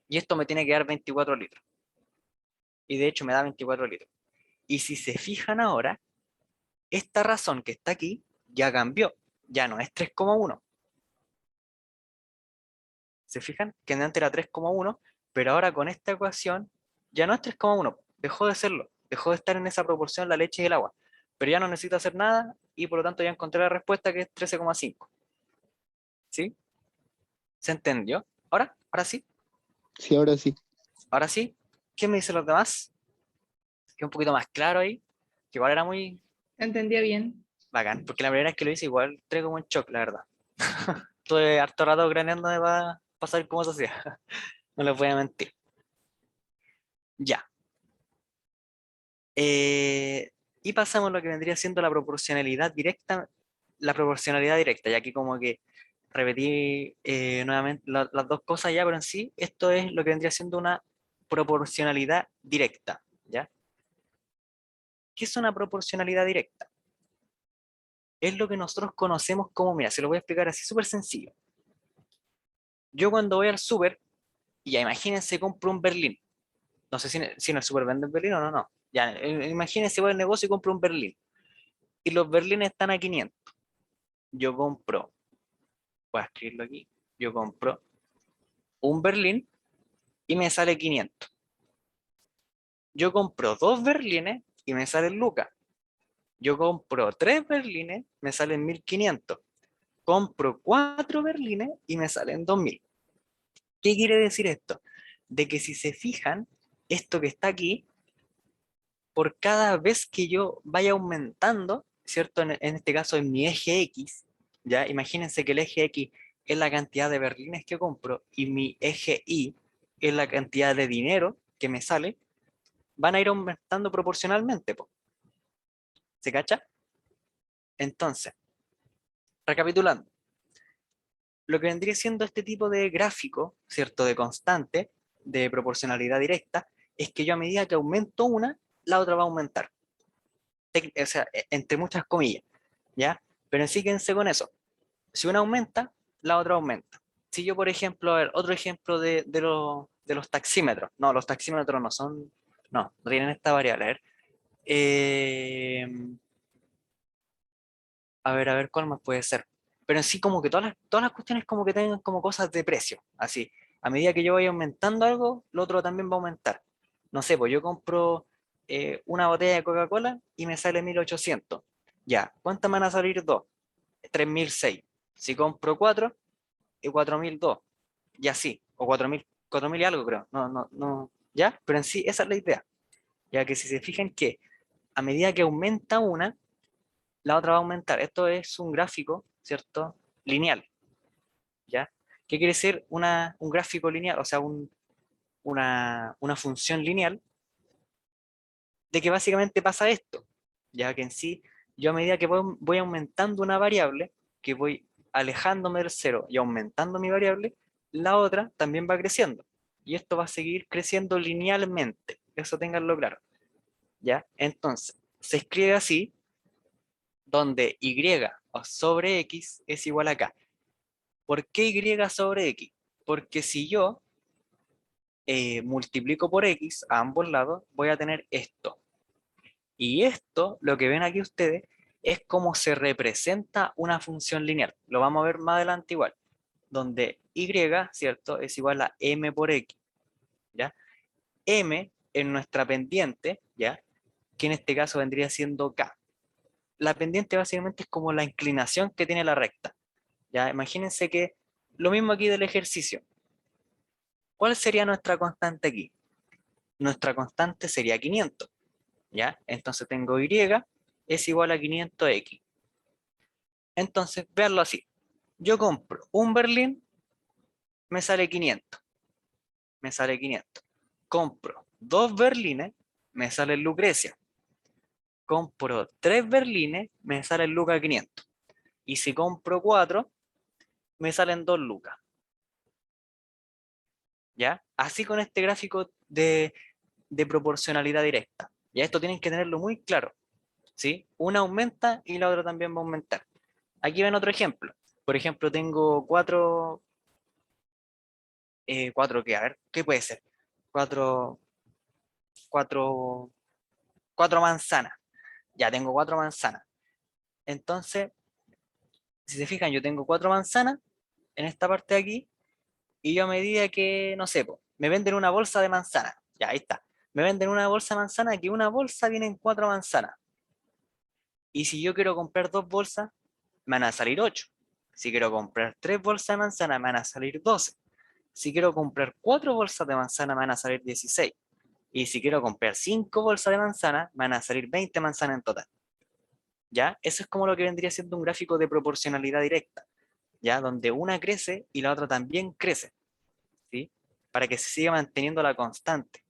A: Y esto me tiene que dar 24 litros. Y de hecho me da 24 litros. Y si se fijan ahora, esta razón que está aquí ya cambió. Ya no es 3,1. ¿Se fijan? Que antes era 3,1, pero ahora con esta ecuación ya no es 3,1. Dejó de serlo. Dejó de estar en esa proporción la leche y el agua. Pero ya no necesito hacer nada y por lo tanto ya encontré la respuesta que es 13,5. ¿Sí? ¿Se entendió? ¿Ahora sí?
C: Sí, ahora sí.
A: ¿Ahora sí? ¿Qué me dicen los demás? Que un poquito más claro ahí. Que igual era muy
E: Entendía bien.
A: bacán. Porque la primera vez que lo hice igual entré como en shock, la verdad. Estuve harto rato craneándome para saber cómo se hacía. No les voy a mentir. Ya. Y pasamos a lo que vendría siendo la proporcionalidad directa. La proporcionalidad directa, ya que como que repetí nuevamente las dos cosas ya, pero en sí esto es lo que vendría siendo una proporcionalidad directa, ¿ya? ¿Qué es una proporcionalidad directa? Es lo que nosotros conocemos como, mira, se lo voy a explicar así súper sencillo. Yo cuando voy al súper, ya imagínense, compro un Berlín. No sé si en el súper venden Berlín o no, no. Ya, imagínense, voy al negocio y compro un Berlín. Y los Berlines están a 500. Yo compro, voy a escribirlo aquí, yo compro un Berlín y me sale 500. Yo compro 2 berlines y me salen lucas. Yo compro 3 berlines, me salen 1500. Compro 4 berlines y me salen 2000. ¿Qué quiere decir esto? De que si se fijan, esto que está aquí, por cada vez que yo vaya aumentando, ¿cierto? En este caso en mi eje X, ¿ya? Imagínense que el eje X es la cantidad de berlines que compro y mi eje Y es la cantidad de dinero que me sale, van a ir aumentando proporcionalmente, po. ¿Se cacha? Entonces, recapitulando, lo que vendría siendo este tipo de gráfico, ¿cierto? De constante, de proporcionalidad directa, es que yo a medida que aumento una, la otra va a aumentar. O sea, entre muchas comillas, ¿ya? Pero síguense con eso. Si una aumenta, la otra aumenta. Si yo, por ejemplo, a ver, otro ejemplo de los taxímetros. No, los taxímetros no son, no tienen esta variable. A ver, ¿cuál más puede ser? Pero en sí como que todas las cuestiones como que tengan como cosas de precio, así. A medida que yo vaya aumentando algo, lo otro también va a aumentar. No sé, pues yo compro una botella de Coca-Cola y me sale 1800. Ya, ¿cuántas me van a salir? 2. 3006. Si compro 4, 4002. Y así, o 4000 y algo creo. No, no, no. ¿Ya? Pero en sí esa es la idea. Ya que si se fijan que a medida que aumenta una, la otra va a aumentar. Esto es un gráfico, ¿cierto? Lineal, ¿ya? ¿Qué quiere decir un gráfico lineal? O sea, una función lineal de que básicamente pasa esto, ya que en sí, yo a medida que voy aumentando una variable, que voy alejándome del cero y aumentando mi variable, la otra también va creciendo. Y esto va a seguir creciendo linealmente. Eso ténganlo claro, ¿ya? Entonces, se escribe así, donde y sobre x es igual a k. ¿Por qué y sobre x? Porque si yo multiplico por x a ambos lados, voy a tener esto. Y esto, lo que ven aquí ustedes, es cómo se representa una función lineal. Lo vamos a ver más adelante igual. Donde y, ¿cierto? Es igual a m por x. ¿Ya? M en nuestra pendiente, ¿ya? Que en este caso vendría siendo K. La pendiente básicamente es como la inclinación que tiene la recta, ¿ya? Imagínense que lo mismo aquí del ejercicio. ¿Cuál sería nuestra constante aquí? Nuestra constante sería 500, ¿ya? Entonces tengo Y es igual a 500X. Entonces, veanlo así. Yo compro un berlín, me sale 500. Me sale 500. Compro 2 berlines, me sale Lucrecia. Compro 3 berlines, me sale Luca 500. Y si compro 4, me salen 2 lucas. ¿Ya? Así con este gráfico de proporcionalidad directa. Ya esto tienen que tenerlo muy claro. ¿Sí? Una aumenta y la otra también va a aumentar. Aquí ven otro ejemplo. Por ejemplo, tengo 4, ¿qué? A ver, ¿qué puede ser? 4, 4, 4 manzanas. Ya tengo 4 manzanas. Entonces, si se fijan, yo tengo 4 manzanas en esta parte de aquí, y yo a medida que, no sé, po, me venden una bolsa de manzana. Ya, ahí está. Me venden una bolsa de manzana, que una bolsa viene en 4 manzanas. Y si yo quiero comprar 2 bolsas, me van a salir 8. Si quiero comprar 3 bolsas de manzana, me van a salir 12. Si quiero comprar 4 bolsas de manzana, me van a salir 16. Y si quiero comprar 5 bolsas de manzana, me van a salir 20 manzanas en total. ¿Ya? Eso es como lo que vendría siendo un gráfico de proporcionalidad directa, ¿ya? Donde una crece y la otra también crece, ¿sí? Para que se siga manteniendo la constante.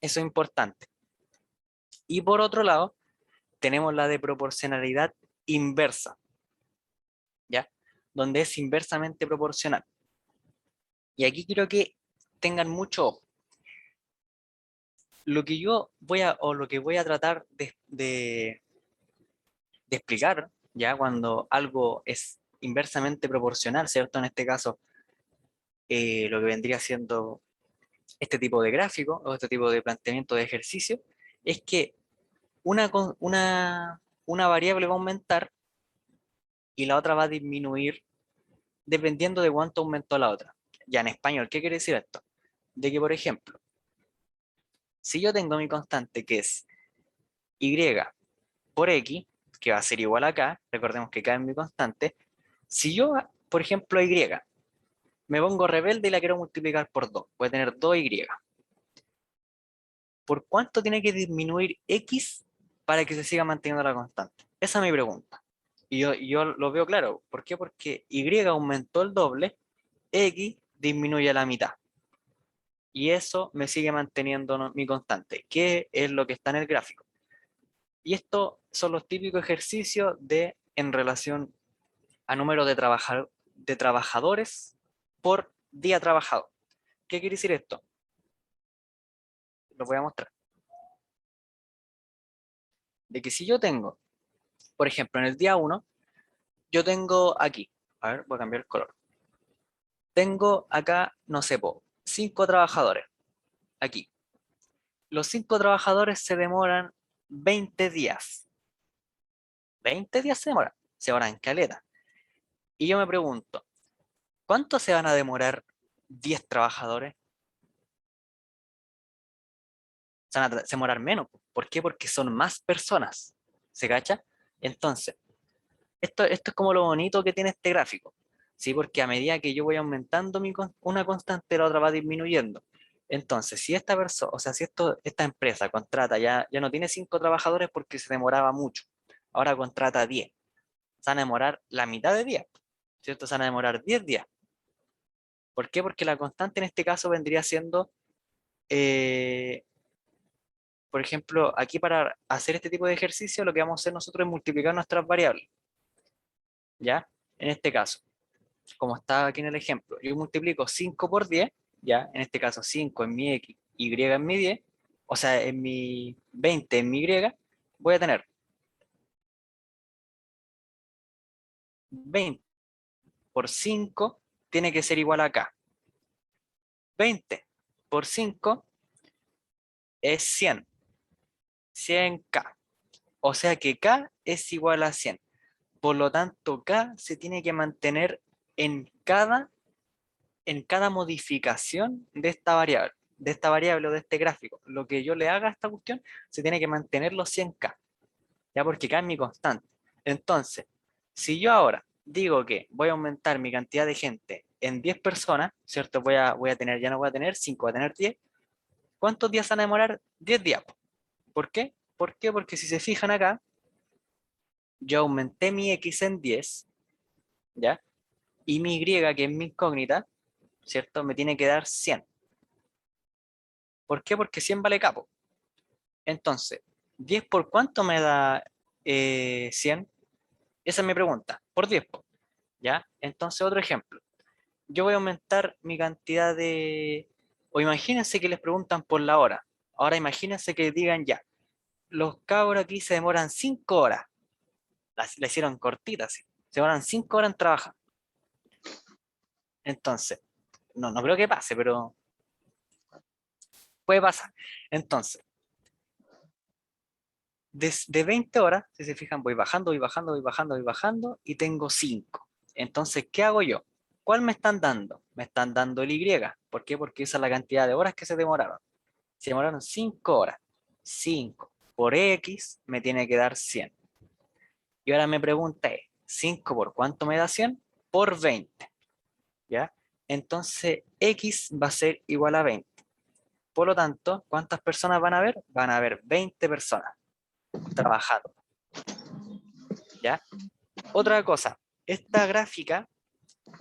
A: Eso es importante. Y por otro lado, tenemos la de proporcionalidad inversa, ¿ya? Donde es inversamente proporcional. Y aquí quiero que tengan mucho ojo. Lo que yo voy a, o lo que voy a tratar de explicar, ya cuando algo es inversamente proporcional, ¿cierto? En este caso, lo que vendría siendo este tipo de gráfico o este tipo de planteamiento de ejercicio, es que una variable va a aumentar y la otra va a disminuir dependiendo de cuánto aumentó la otra. Ya en español, ¿qué quiere decir esto? De que, por ejemplo, si yo tengo mi constante que es y por x, que va a ser igual a k, recordemos que k es mi constante, si yo, por ejemplo, a y me pongo rebelde y la quiero multiplicar por 2, voy a tener 2y. ¿Por cuánto tiene que disminuir x para que se siga manteniendo la constante? Esa es mi pregunta. Y yo lo veo claro. ¿Por qué? Porque y aumentó el doble, x disminuye a la mitad. Y eso me sigue manteniendo mi constante, que es lo que está en el gráfico. Y estos son los típicos ejercicios en relación a número de trabajadores por día trabajado. ¿Qué quiere decir esto? Lo voy a mostrar. De que si yo tengo, por ejemplo, en el día 1, yo tengo aquí, a ver, voy a cambiar el color. Tengo acá, no sé, 5 trabajadores, aquí. Los 5 trabajadores se demoran 20 días. 20 días se demoran caleta. Y yo me pregunto, ¿cuánto se van a demorar 10 trabajadores? Se van a demorar menos. ¿Por qué? Porque son más personas. ¿Se cacha? Entonces, esto es como lo bonito que tiene este gráfico. ¿Sí? Porque a medida que yo voy aumentando una constante, la otra va disminuyendo. Entonces, si esta persona, o sea, si esta empresa contrata, ya no tiene 5 trabajadores porque se demoraba mucho, ahora contrata 10, se van a demorar la mitad de días, ¿cierto? Se van a demorar 10 días. ¿Por qué? Porque la constante en este caso vendría siendo, eh, por ejemplo, aquí para hacer este tipo de ejercicio, lo que vamos a hacer nosotros es multiplicar nuestras variables, ¿ya? En este caso, como está aquí en el ejemplo, yo multiplico 5 por 10, ya, en este caso 5 en mi x, y en mi 10, o sea, en mi 20 en mi y, voy a tener 20 por 5 tiene que ser igual a k. 20 por 5 es 100, 100k. O sea que k es igual a 100. Por lo tanto, k se tiene que mantener en cada modificación de esta variable. de esta variable o de este gráfico, lo que yo le haga a esta cuestión, se tiene que mantener los 100K, ya porque K es mi constante. Entonces, si yo ahora digo que voy a aumentar mi cantidad de gente en 10 personas, ¿cierto? Voy a tener, ya no voy a tener 5, voy a tener 10. ¿Cuántos días van a demorar? 10 días. ¿Por qué? ¿Por qué? Porque si se fijan acá, yo aumenté mi X en 10, ¿ya? Y mi Y, que es mi incógnita, ¿cierto? Me tiene que dar 100. ¿Por qué? Porque 100 vale capo. Entonces, 10 por cuánto me da 100? Esa es mi pregunta. Por 10, ¿ya? Entonces, otro ejemplo. Yo voy a aumentar mi cantidad de... O imagínense que les preguntan por la hora. Ahora imagínense que digan ya, los cabros aquí se demoran 5 horas. La hicieron cortita, ¿sí? Se demoran 5 horas en trabajar. Entonces, no creo que pase, pero puede pasar. Entonces, de 20 horas, si se fijan, voy bajando, voy bajando, voy bajando, voy bajando y tengo 5. Entonces, ¿qué hago yo? ¿Cuál me están dando? Me están dando el Y. ¿Por qué? Porque esa es la cantidad de horas que se demoraron. Se demoraron 5 horas. 5 por X me tiene que dar 100. Y ahora me pregunta, 5 por cuánto me da 100? Por 20. ¿Ya? Entonces, X va a ser igual a 20. Por lo tanto, ¿cuántas personas van a haber? Van a haber 20 personas trabajando. ¿Ya? Otra cosa, esta gráfica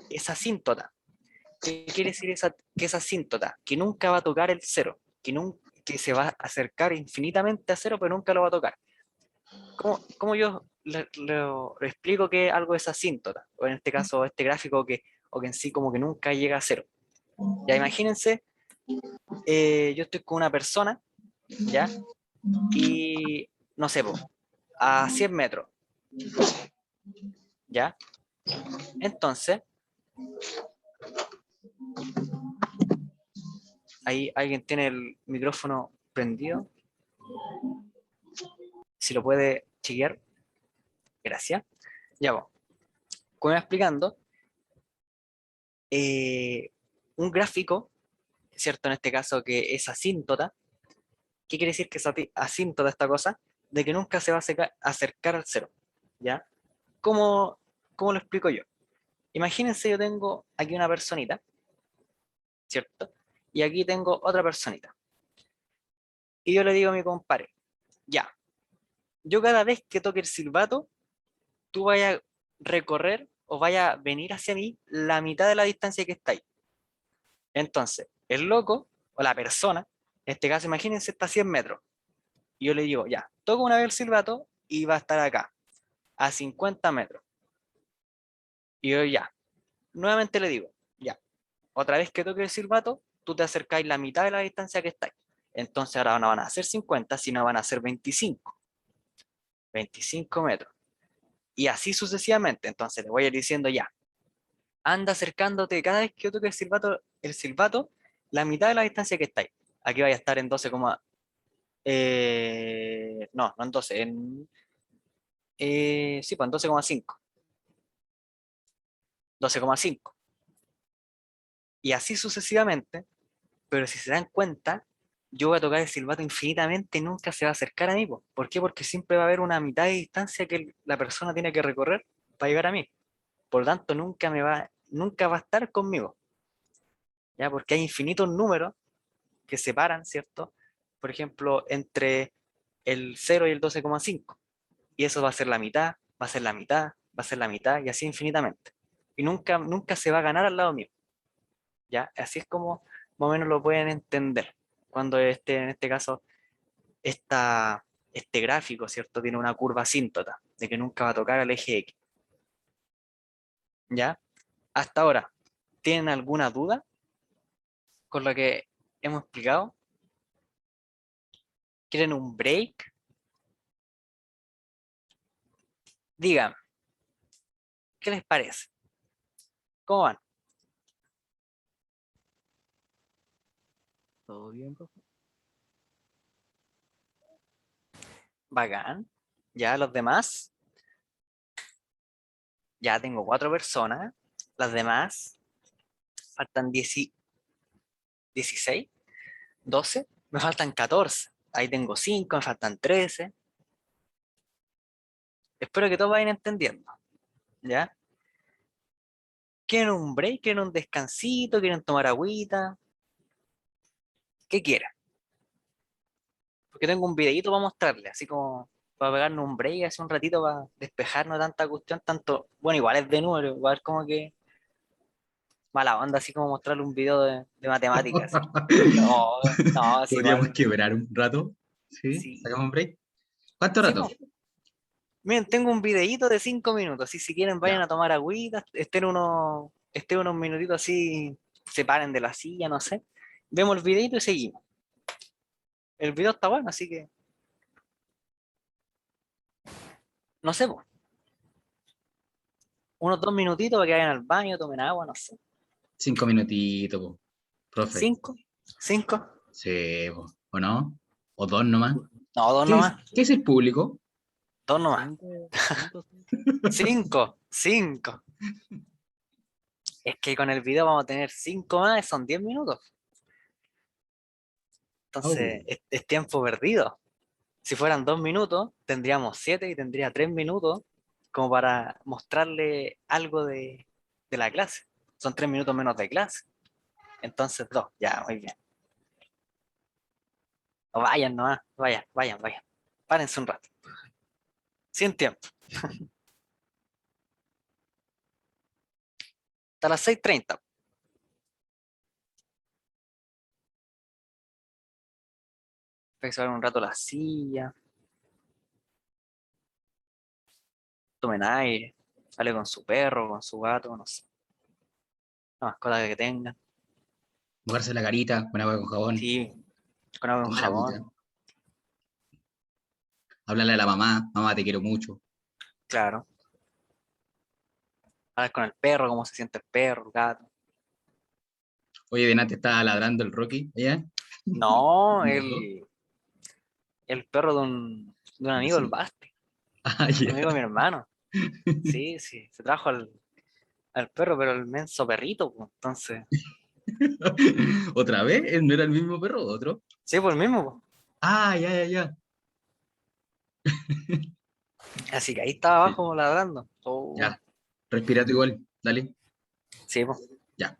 A: es asíntota. ¿Qué quiere decir que es asíntota? Que nunca va a tocar el cero, que se va a acercar infinitamente a cero, pero nunca lo va a tocar. ¿Cómo yo lo explico que algo es asíntota? O en este caso, este gráfico o que en sí como que nunca llega a cero. Ya imagínense, yo estoy con una persona, ¿ya? Y, no sé, a 100 metros, ¿ya? Entonces, ahí alguien tiene el micrófono prendido. Si lo puede chequear, gracias. Ya vos, como iba explicando, un gráfico, ¿cierto? En este caso que es asíntota. ¿Qué quiere decir que es asíntota esta cosa? De que nunca se va a acercar al cero, ¿ya? ¿Cómo, cómo lo explico yo? Imagínense, yo tengo aquí una personita, ¿cierto? Y aquí tengo otra personita. Y yo le digo a mi compadre, ya, yo cada vez que toque el silbato, tú vayas a recorrer o vaya a venir hacia mí la mitad de la distancia que está ahí. Entonces, el loco o la persona, en este caso imagínense, está a 100 metros. Y yo le digo, ya, toco una vez el silbato y va a estar acá, a 50 metros. Y yo ya, nuevamente le digo, ya, otra vez que toque el silbato, tú te acercáis la mitad de la distancia que estáis. Entonces ahora no van a ser 50, sino van a ser 25. 25 metros. Y así sucesivamente. Entonces le voy a ir diciendo ya, anda acercándote cada vez que yo toque el silbato, la mitad de la distancia que estáis. Aquí vaya a estar en 12, no en 12, sí, pues en 12,5. 12,5. Y así sucesivamente, pero si se dan cuenta, yo voy a tocar el silbato infinitamente y nunca se va a acercar a mí. ¿Por qué? Porque siempre va a haber una mitad de distancia que la persona tiene que recorrer para llegar a mí. Por lo tanto, nunca va a estar conmigo, ¿ya? Porque hay infinitos números que separan, ¿cierto? Por ejemplo, entre el 0 y el 12,5. Y eso va a ser la mitad, va a ser la mitad, va a ser la mitad, y así infinitamente. Y nunca se va a ganar al lado mío, ¿ya? Así es como más o menos lo pueden entender. Cuando en este caso, este gráfico, ¿cierto? Tiene una curva asíntota, de que nunca va a tocar al eje X, ¿ya? Hasta ahora, ¿tienen alguna duda con lo que hemos explicado? ¿Quieren un break? Digan, ¿qué les parece? ¿Cómo van?
B: ¿Todo bien, profe?
A: Bacán. Ya los demás, ya tengo 4 personas. Las demás faltan 16. 12, me faltan 14. Ahí tengo 5, me faltan 13. Espero que todos vayan entendiendo, ¿ya? ¿Quieren un break? ¿Quieren un descansito? ¿Quieren tomar agüita? ¿Qué quieren? Porque tengo un videito para mostrarles, así como para pegarnos un break hace un ratito para despejarnos de tanta cuestión, tanto, bueno, igual es de número, igual como que mala onda, así como mostrarle un video de matemáticas. No, no, es
D: Podríamos
A: igual.
D: quebrar un rato. Sí,
A: Sí,
D: sacamos un break. ¿Cuánto
A: sí,
D: rato?
A: po. Miren, tengo un videíto de 5 minutos, así si quieren vayan
D: Ya.
A: a tomar agüita, estén unos minutitos así, se paren de la silla, no sé. Vemos el videíto y seguimos. El video está bueno, así que, no sé, po, unos 2 minutitos para que vayan al baño, tomen agua, no sé.
D: 5 minutitos, po, profe.
A: 5, 5,
D: Sí, po, ¿o no? ¿O dos nomás?
A: no, dos
D: ¿Qué
A: nomás,
D: qué es el público?
A: 2 nomás.
B: 5, 5.
A: 5, 5. Es que con el video vamos a tener 5 más, son 10 minutos.
D: Oh,
A: Entonces, es tiempo perdido. Si fueran 2 minutos, tendríamos 7 y tendría 3 minutos como para mostrarle algo de la clase. Son 3 minutos menos de clase. Entonces, dos, ya, muy bien. O vayan nomás, vayan, vayan, vayan. Párense un rato. Sin tiempo. Hasta las 6:30. Para que se vayan un rato a la silla, tomen aire, sale con su perro, con su gato, no sé. La mascota que tengan.
D: mojarse la carita con agua con jabón,
A: Sí, con agua con
D: tomar agüita,
A: jabón,
D: hablarle a la mamá, mamá te quiero mucho.
A: claro. Hablar con el perro, cómo se siente el perro, el gato.
D: Oye, delante estaba ladrando el Rocky, ¿ya?
A: No,
D: ¿No?
A: el perro de un amigo, el
D: Vecino.
A: Basti,
D: Ah,
A: un amigo de
D: ya.
A: mi hermano. Sí, sí, se trajo al perro, pero el menso perrito, pues, entonces,
D: ¿Otra vez? ¿No era el mismo perro? ¿Otro?
A: sí, por el mismo,
D: Ah, ya, ya, ya.
A: pues. Así que ahí estaba
D: Sí,
A: abajo ladrando. Oh,
D: ya. Respira tú igual, dale.
A: sí, pues.
D: Ya.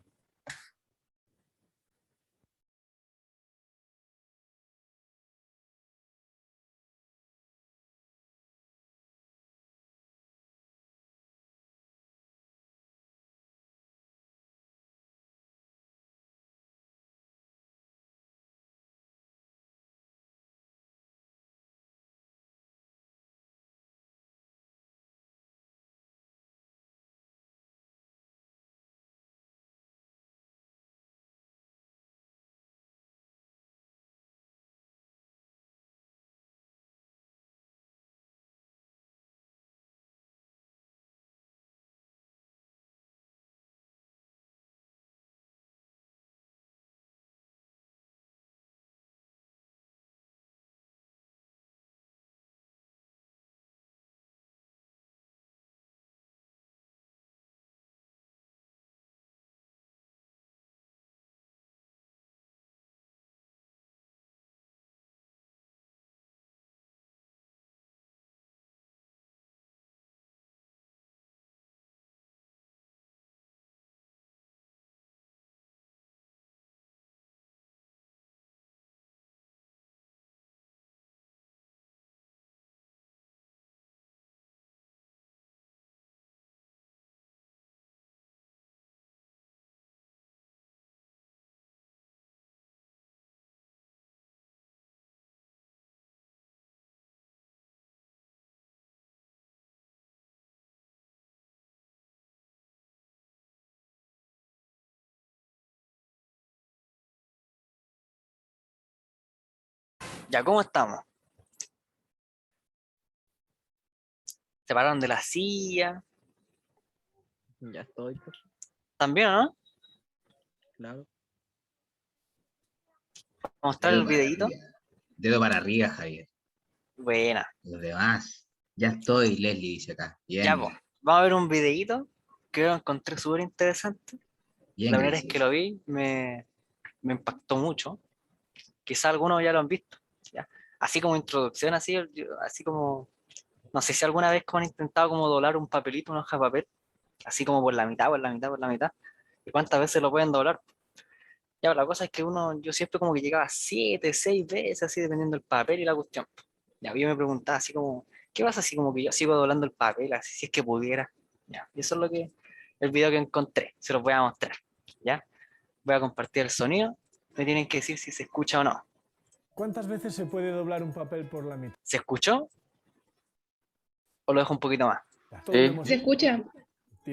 A: Ya, ¿cómo estamos? Se pararon de la silla,
B: Ya estoy, profe.
A: también, ¿no?
B: Claro.
A: Mostrar
D: Dedo
A: el
D: para
A: videito.
D: arriba. Dedo para arriba, Javier.
A: Buena.
D: Los demás. Ya estoy, Leslie dice acá.
A: Ya,
D: Bien,
A: pues. Vamos a ver un videito que yo encontré súper interesante.
D: bien,
A: La primera vez que
D: Gracie.
A: lo vi me impactó mucho. quizá algunos ya lo han visto, ¿ya? Así como introducción, así como, no sé si alguna vez han intentado como doblar un papelito, una hoja de papel, así como por la mitad, por la mitad, por la mitad, y cuántas veces lo pueden doblar. Ya, la cosa es que yo siempre como que llegaba 7, 6 veces, así dependiendo del papel y la cuestión. Ya, yo me preguntaba así como, ¿qué pasa si como que yo sigo doblando el papel, así si es que pudiera? Ya, y eso es el video que encontré, se los voy a mostrar, ¿ya? Voy a compartir el sonido, me tienen que decir si se escucha o no.
E: ¿Cuántas veces se puede doblar un papel por la mitad?
A: ¿Se escuchó? ¿O lo dejo un poquito más?
E: Todos lo hemos
F: ¿Se escucha?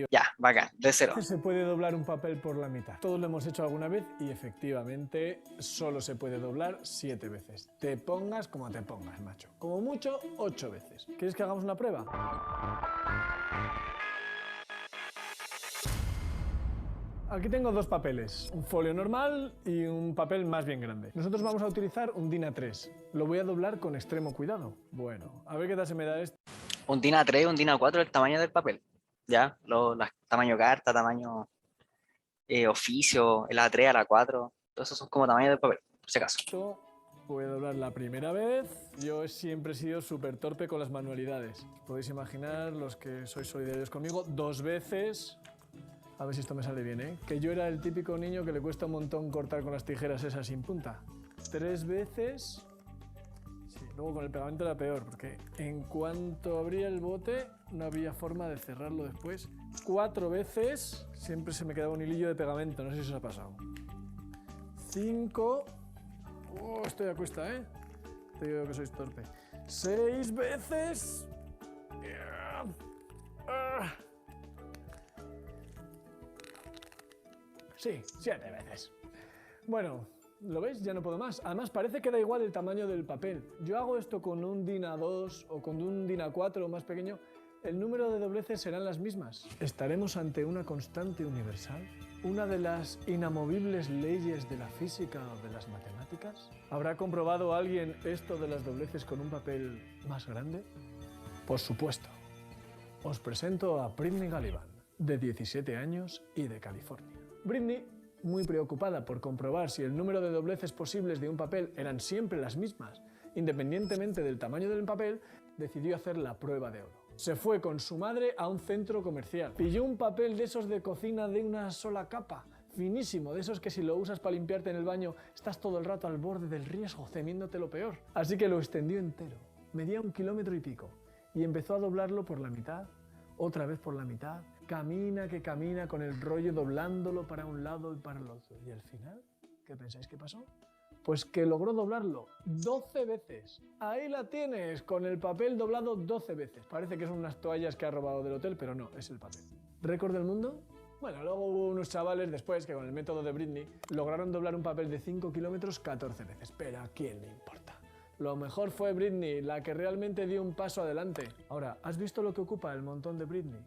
A: Ya, bacán, de cero.
E: Se puede doblar un papel por la mitad. Todos lo hemos hecho alguna vez y efectivamente solo se puede doblar 7 veces. Te pongas como te pongas, macho. Como mucho, 8 veces. ¿Quieres que hagamos una prueba? Aquí tengo dos papeles, un folio normal y un papel más bien grande. Nosotros vamos a utilizar un DIN A3. Lo voy a doblar con extremo cuidado. Bueno, a ver qué tal se me da esto.
A: Un DIN A3, un DIN A4, el tamaño del papel. ¿Ya? Tamaño carta, tamaño oficio, el A3, el A4, todos esos son como tamaño del papel, por si acaso.
E: Voy a doblar la primera vez. Yo siempre he sido súper torpe con las manualidades. Podéis imaginar, los que sois solidarios conmigo, 2 veces. A ver si esto me sale bien, ¿eh? Que yo era el típico niño que le cuesta un montón cortar con las tijeras esas sin punta. 3 veces. Sí, luego con el pegamento era peor, porque en cuanto abría el bote no había forma de cerrarlo después. 4 veces. Siempre se me quedaba un hilillo de pegamento, no sé si os ha pasado. 5. Oh, estoy a cuesta, ¿eh? Te digo que sois torpe. 6 veces. Sí, 7 veces. Bueno, ¿lo veis? Ya no puedo más. Además, parece que da igual el tamaño del papel. Yo hago esto con un DIN A2 o con un DIN A4 más pequeño. El número de dobleces serán las mismas. ¿Estaremos ante una constante universal? ¿Una de las inamovibles leyes de la física o de las matemáticas? ¿Habrá comprobado alguien esto de las dobleces con un papel más grande? Por supuesto. Os presento a Britney Gallivan, de 17 años y de California. Britney, muy preocupada por comprobar si el número de dobleces posibles de un papel eran siempre las mismas, independientemente del tamaño del papel, decidió hacer la prueba de oro. Se fue con su madre a un centro comercial. Pilló un papel de esos de cocina de una sola capa, finísimo, de esos que si lo usas para limpiarte en el baño estás todo el rato al borde del riesgo, temiéndote lo peor. Así que lo extendió entero, medía 1,5 kilómetros, y empezó a doblarlo por la mitad, otra vez por la mitad. Camina que camina con el rollo doblándolo para un lado y para el otro. Y al final, ¿qué pensáis que pasó? Pues que logró doblarlo 12 veces. Ahí la tienes, con el papel doblado 12 veces. Parece que son unas toallas que ha robado del hotel, pero no, es el papel. ¿Récord del mundo? Bueno, luego hubo unos chavales después que con el método de Britney lograron doblar un papel de 5 kilómetros 14 veces. Pero ¿a quién le importa? Lo mejor fue Britney, la que realmente dio un paso adelante. Ahora, ¿has visto lo que ocupa el montón de Britney?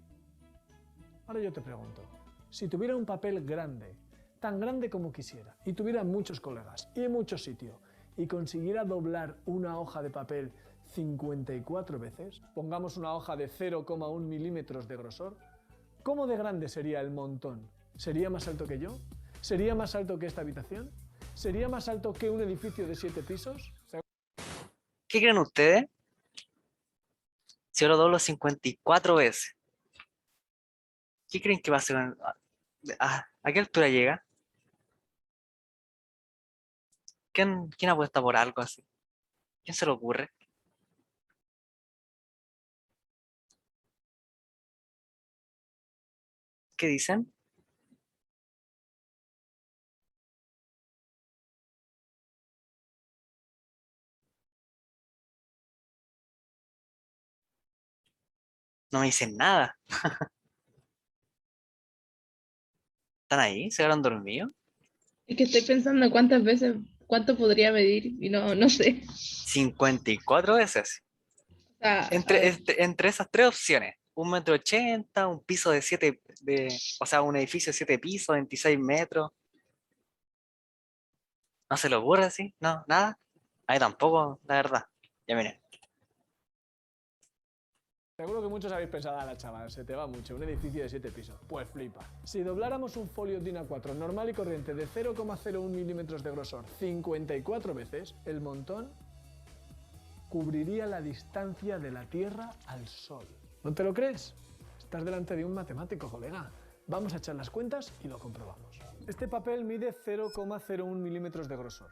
E: Ahora yo te pregunto, si tuviera un papel grande, tan grande como quisiera, y tuviera muchos colegas y mucho sitio, y consiguiera doblar una hoja de papel 54 veces, pongamos una hoja de 0,1 milímetros de grosor, ¿cómo de grande sería el montón? ¿Sería más alto que yo? ¿Sería más alto que esta habitación? ¿Sería más alto que un edificio de 7 pisos?
A: ¿Qué creen ustedes? Si yo lo doblo 54 veces, ¿qué creen que va a ser? ¿A qué altura llega? ¿Quién apuesta por algo así? ¿Quién se le ocurre? ¿Qué dicen? No me dicen nada. ¿Están ahí? ¿Se quedaron dormidos?
F: Es que estoy pensando cuántas veces, cuánto podría medir y no sé.
A: 54 veces.
F: O sea,
A: Entre esas tres opciones, 1,80 m, un piso de 7, o sea, un edificio de 7 pisos, 26 metros. ¿No se le ocurre así? No, nada. A mí tampoco, la verdad. Ya miren.
E: Seguro que muchos habéis pensado, la chaval, se te va mucho, un edificio de 7 pisos. Pues flipa. Si dobláramos un folio DIN A4 normal y corriente de 0,01 milímetros de grosor 54 veces, el montón cubriría la distancia de la Tierra al Sol. ¿No te lo crees? Estás delante de un matemático, colega. Vamos a echar las cuentas y lo comprobamos. Este papel mide 0,01 milímetros de grosor.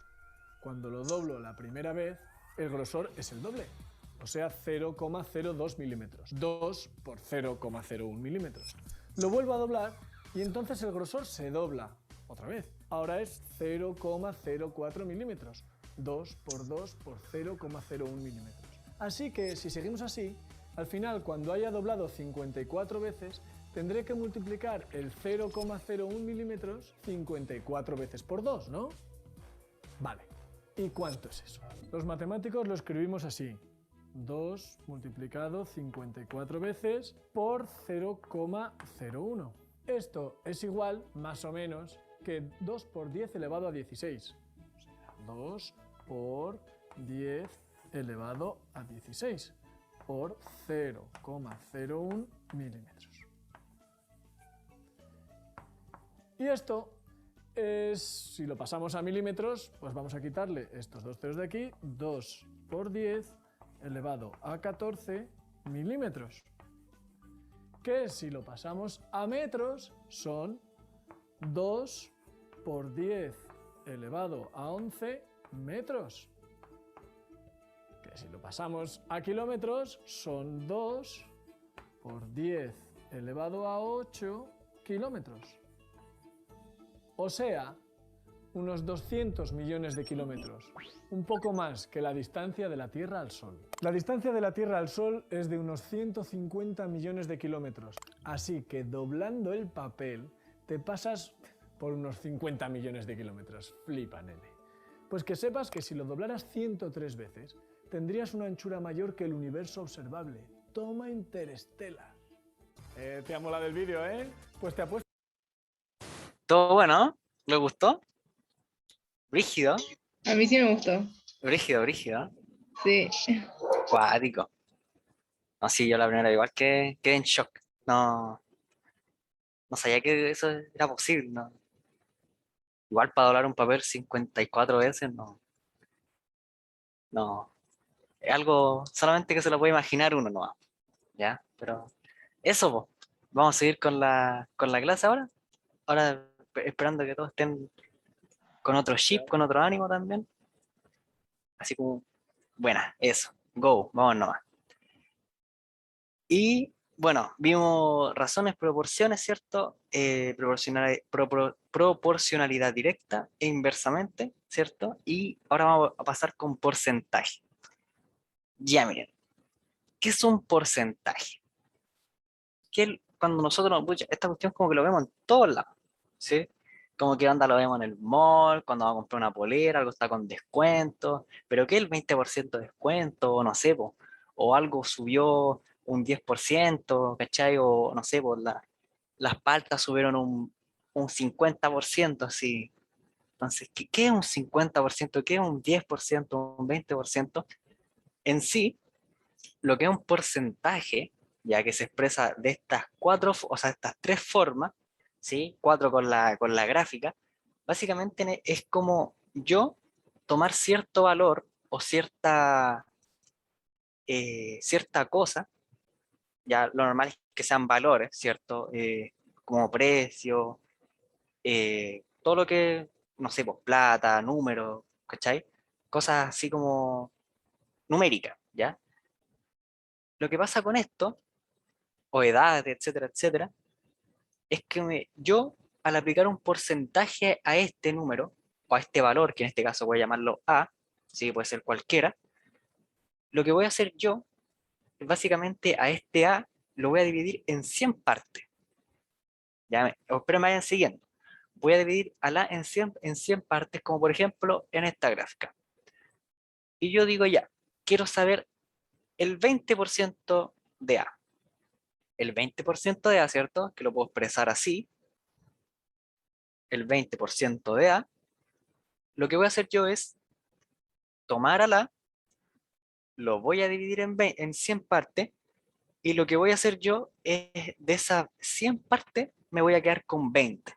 E: Cuando lo doblo la primera vez, el grosor es el doble. O sea, 0,02 milímetros. 2 por 0,01 milímetros. Lo vuelvo a doblar y entonces el grosor se dobla otra vez. Ahora es 0,04 milímetros. 2 por 2 por 0,01 milímetros. Así que si seguimos así, al final cuando haya doblado 54 veces, tendré que multiplicar el 0,01 milímetros 54 veces por 2, ¿no? Vale. ¿Y cuánto es eso? Los matemáticos lo escribimos así. 2 multiplicado 54 veces por 0,01. Esto es igual, más o menos, que 2 por 10 elevado a 16. O sea, 2 por 10 elevado a 16 por 0,01 milímetros. Y esto es, si lo pasamos a milímetros, pues vamos a quitarle estos dos ceros de aquí, 2 por 10 elevado a 14 milímetros, que si lo pasamos a metros son 2 por 10 elevado a 11 metros, que si lo pasamos a kilómetros son 2 por 10 elevado a 8 kilómetros, o sea, unos 200 millones de kilómetros, un poco más que la distancia de la Tierra al Sol. La distancia de la Tierra al Sol es de unos 150 millones de kilómetros, así que doblando el papel te pasas por unos 50 millones de kilómetros. Flipa, nene. Pues que sepas que si lo doblaras 103 veces, tendrías una anchura mayor que el universo observable. Toma Interstellar. ¿Te ha molado el vídeo, eh? Pues te apuesto.
A: Todo bueno, ¿le gustó? Brígido,
F: A mí sí me gustó.
A: brígido.
F: Sí.
A: Cuático. No, sí, yo la primera igual que quedé en shock. No sabía que eso era posible, ¿no? Igual para doblar un papel 54 veces, no. Es algo solamente que se lo puede imaginar uno, ¿no? ¿Ya? Pero eso, po. Vamos a seguir con la clase ahora. Ahora esperando que todos estén con otro chip, con otro ánimo también. Así como, buena, eso. Go, vamos nomás. Y bueno, vimos razones, proporciones, ¿cierto? Proporcionalidad directa e inversamente, ¿cierto? Y ahora vamos a pasar con porcentaje. Ya miren, ¿qué es un porcentaje? Cuando nosotros, pucha, esta cuestión como que lo vemos en todos lados, ¿sí? Como que anda lo vemos en el mall, cuando vamos a comprar una polera, algo está con descuento, pero que el 20% de descuento, o no sé, o algo subió un 10%, ¿cachai? O no sé, las paltas subieron un 50%, así. Entonces, ¿qué es un 50%? ¿Qué es un 10%? ¿Un 20%? En sí, lo que es un porcentaje, ya que se expresa de estas estas tres formas, ¿sí? Cuatro con la gráfica, básicamente es como yo tomar cierto valor o cierta cosa, ya lo normal es que sean valores, ¿cierto? Como precio, todo lo que, no sé, pues plata, número, ¿cachai? Cosas así como numéricas, ¿ya? Lo que pasa con esto, o edad, etcétera, etcétera, es que yo, al aplicar un porcentaje a este número, o a este valor, que en este caso voy a llamarlo A, sí, puede ser cualquiera, lo que voy a hacer yo, es básicamente a este A lo voy a dividir en 100 partes. Espero me vayan siguiendo. Voy a dividir a la en 100 partes, como por ejemplo en esta gráfica. Y yo digo ya, quiero saber el 20% de A. El 20% de A, ¿cierto? Que lo puedo expresar así. El 20% de A. Lo que voy a hacer yo es tomar a la, lo voy a dividir en 100 partes Y lo que voy a hacer yo es, de esas 100 partes, me voy a quedar con 20,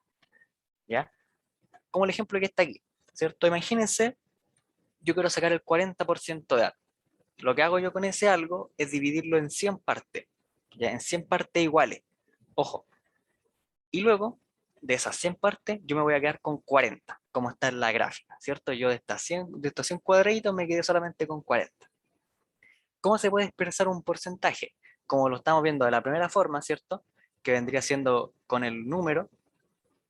A: ¿ya? Como el ejemplo que está aquí, ¿cierto? Imagínense, yo quiero sacar el 40% de algo. Lo que hago yo con ese algo es dividirlo en 100 partes, ¿ya? En 100 partes iguales. Ojo. Y luego, de esas 100 partes, yo me voy a quedar con 40, como está en la gráfica, ¿cierto? Yo de estos 100 cuadraditos me quedé solamente con 40. ¿Cómo se puede expresar un porcentaje? Como lo estamos viendo de la primera forma, ¿cierto? Que vendría siendo con el número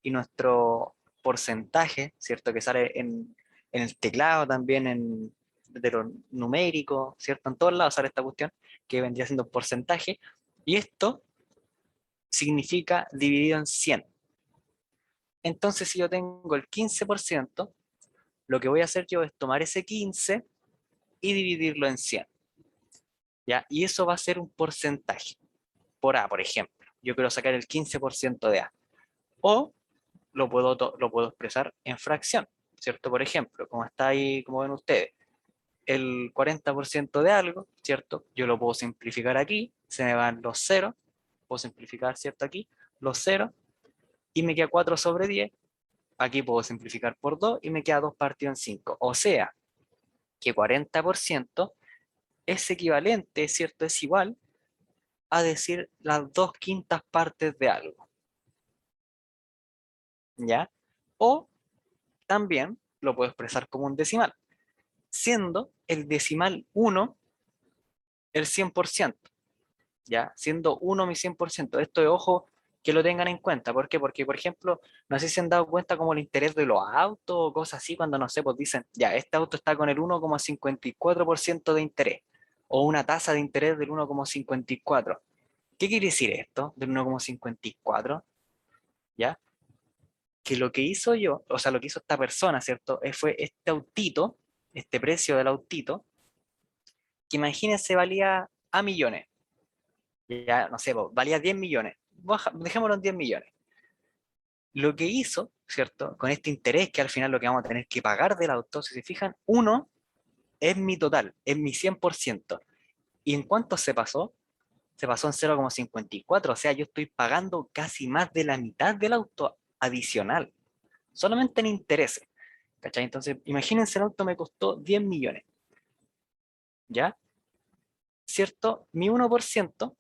A: y nuestro porcentaje, ¿cierto? Que sale en el teclado también, de lo numérico, ¿cierto? En todos lados sale esta cuestión, que vendría siendo porcentaje. Y esto significa dividido en 100. Entonces, si yo tengo el 15%, lo que voy a hacer yo es tomar ese 15 y dividirlo en 100. ¿Ya? Y eso va a ser un porcentaje. Por A, por ejemplo. Yo quiero sacar el 15% de A. O lo puedo expresar en fracción, ¿cierto? Por ejemplo, como está ahí, como ven ustedes, el 40% de algo, ¿cierto? Yo lo puedo simplificar aquí, se me van los ceros, puedo simplificar, ¿cierto? Aquí, los ceros, y me queda 4 sobre 10. Aquí puedo simplificar por 2 y me queda 2 partido en 5. O sea, que 40% es equivalente, ¿cierto? Es igual a decir las 2/5 partes de algo, ¿ya? O también lo puedo expresar como un decimal, siendo el decimal 1 el 100%, ¿ya? Siendo 1 mi 100%. Esto de ojo que lo tengan en cuenta. ¿Por qué? Porque, por ejemplo, no sé si han dado cuenta como el interés de los autos o cosas así, cuando no sé, pues dicen, ya, este auto está con el 1,54% de interés, o una tasa de interés del 1,54. ¿Qué quiere decir esto del 1,54? ¿Ya? Que lo que hizo yo, o sea, lo que hizo esta persona, ¿cierto? Fue este autito, este precio del autito, que imagínense valía a millones, ya no sé, valía 10 millones, dejémoslo en 10 millones. Lo que hizo, ¿cierto? Con este interés que al final lo que vamos a tener que pagar del auto, si se fijan, uno es mi total, es mi 100%. ¿Y en cuánto se pasó? Se pasó en 0,54, o sea, yo estoy pagando casi más de la mitad del auto adicional, solamente en intereses, ¿cachai? Entonces, imagínense, el auto me costó 10 millones, ¿ya? ¿Cierto? Mi 1%,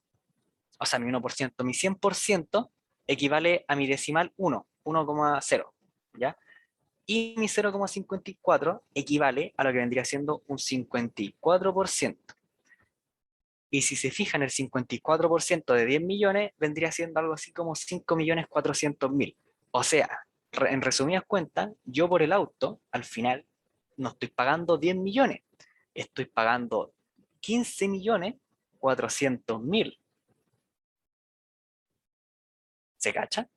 A: o sea, mi 1%, mi 100% equivale a mi decimal 1, 1,0, ¿ya? Y mi 0,54 equivale a lo que vendría siendo un 54%. Y si se fijan, el 54% de 10 millones vendría siendo algo así como 5.400.000. O sea, en resumidas cuentas, yo por el auto, al final, no estoy pagando 10 millones, estoy pagando 15.400.000. ¿Se cacha?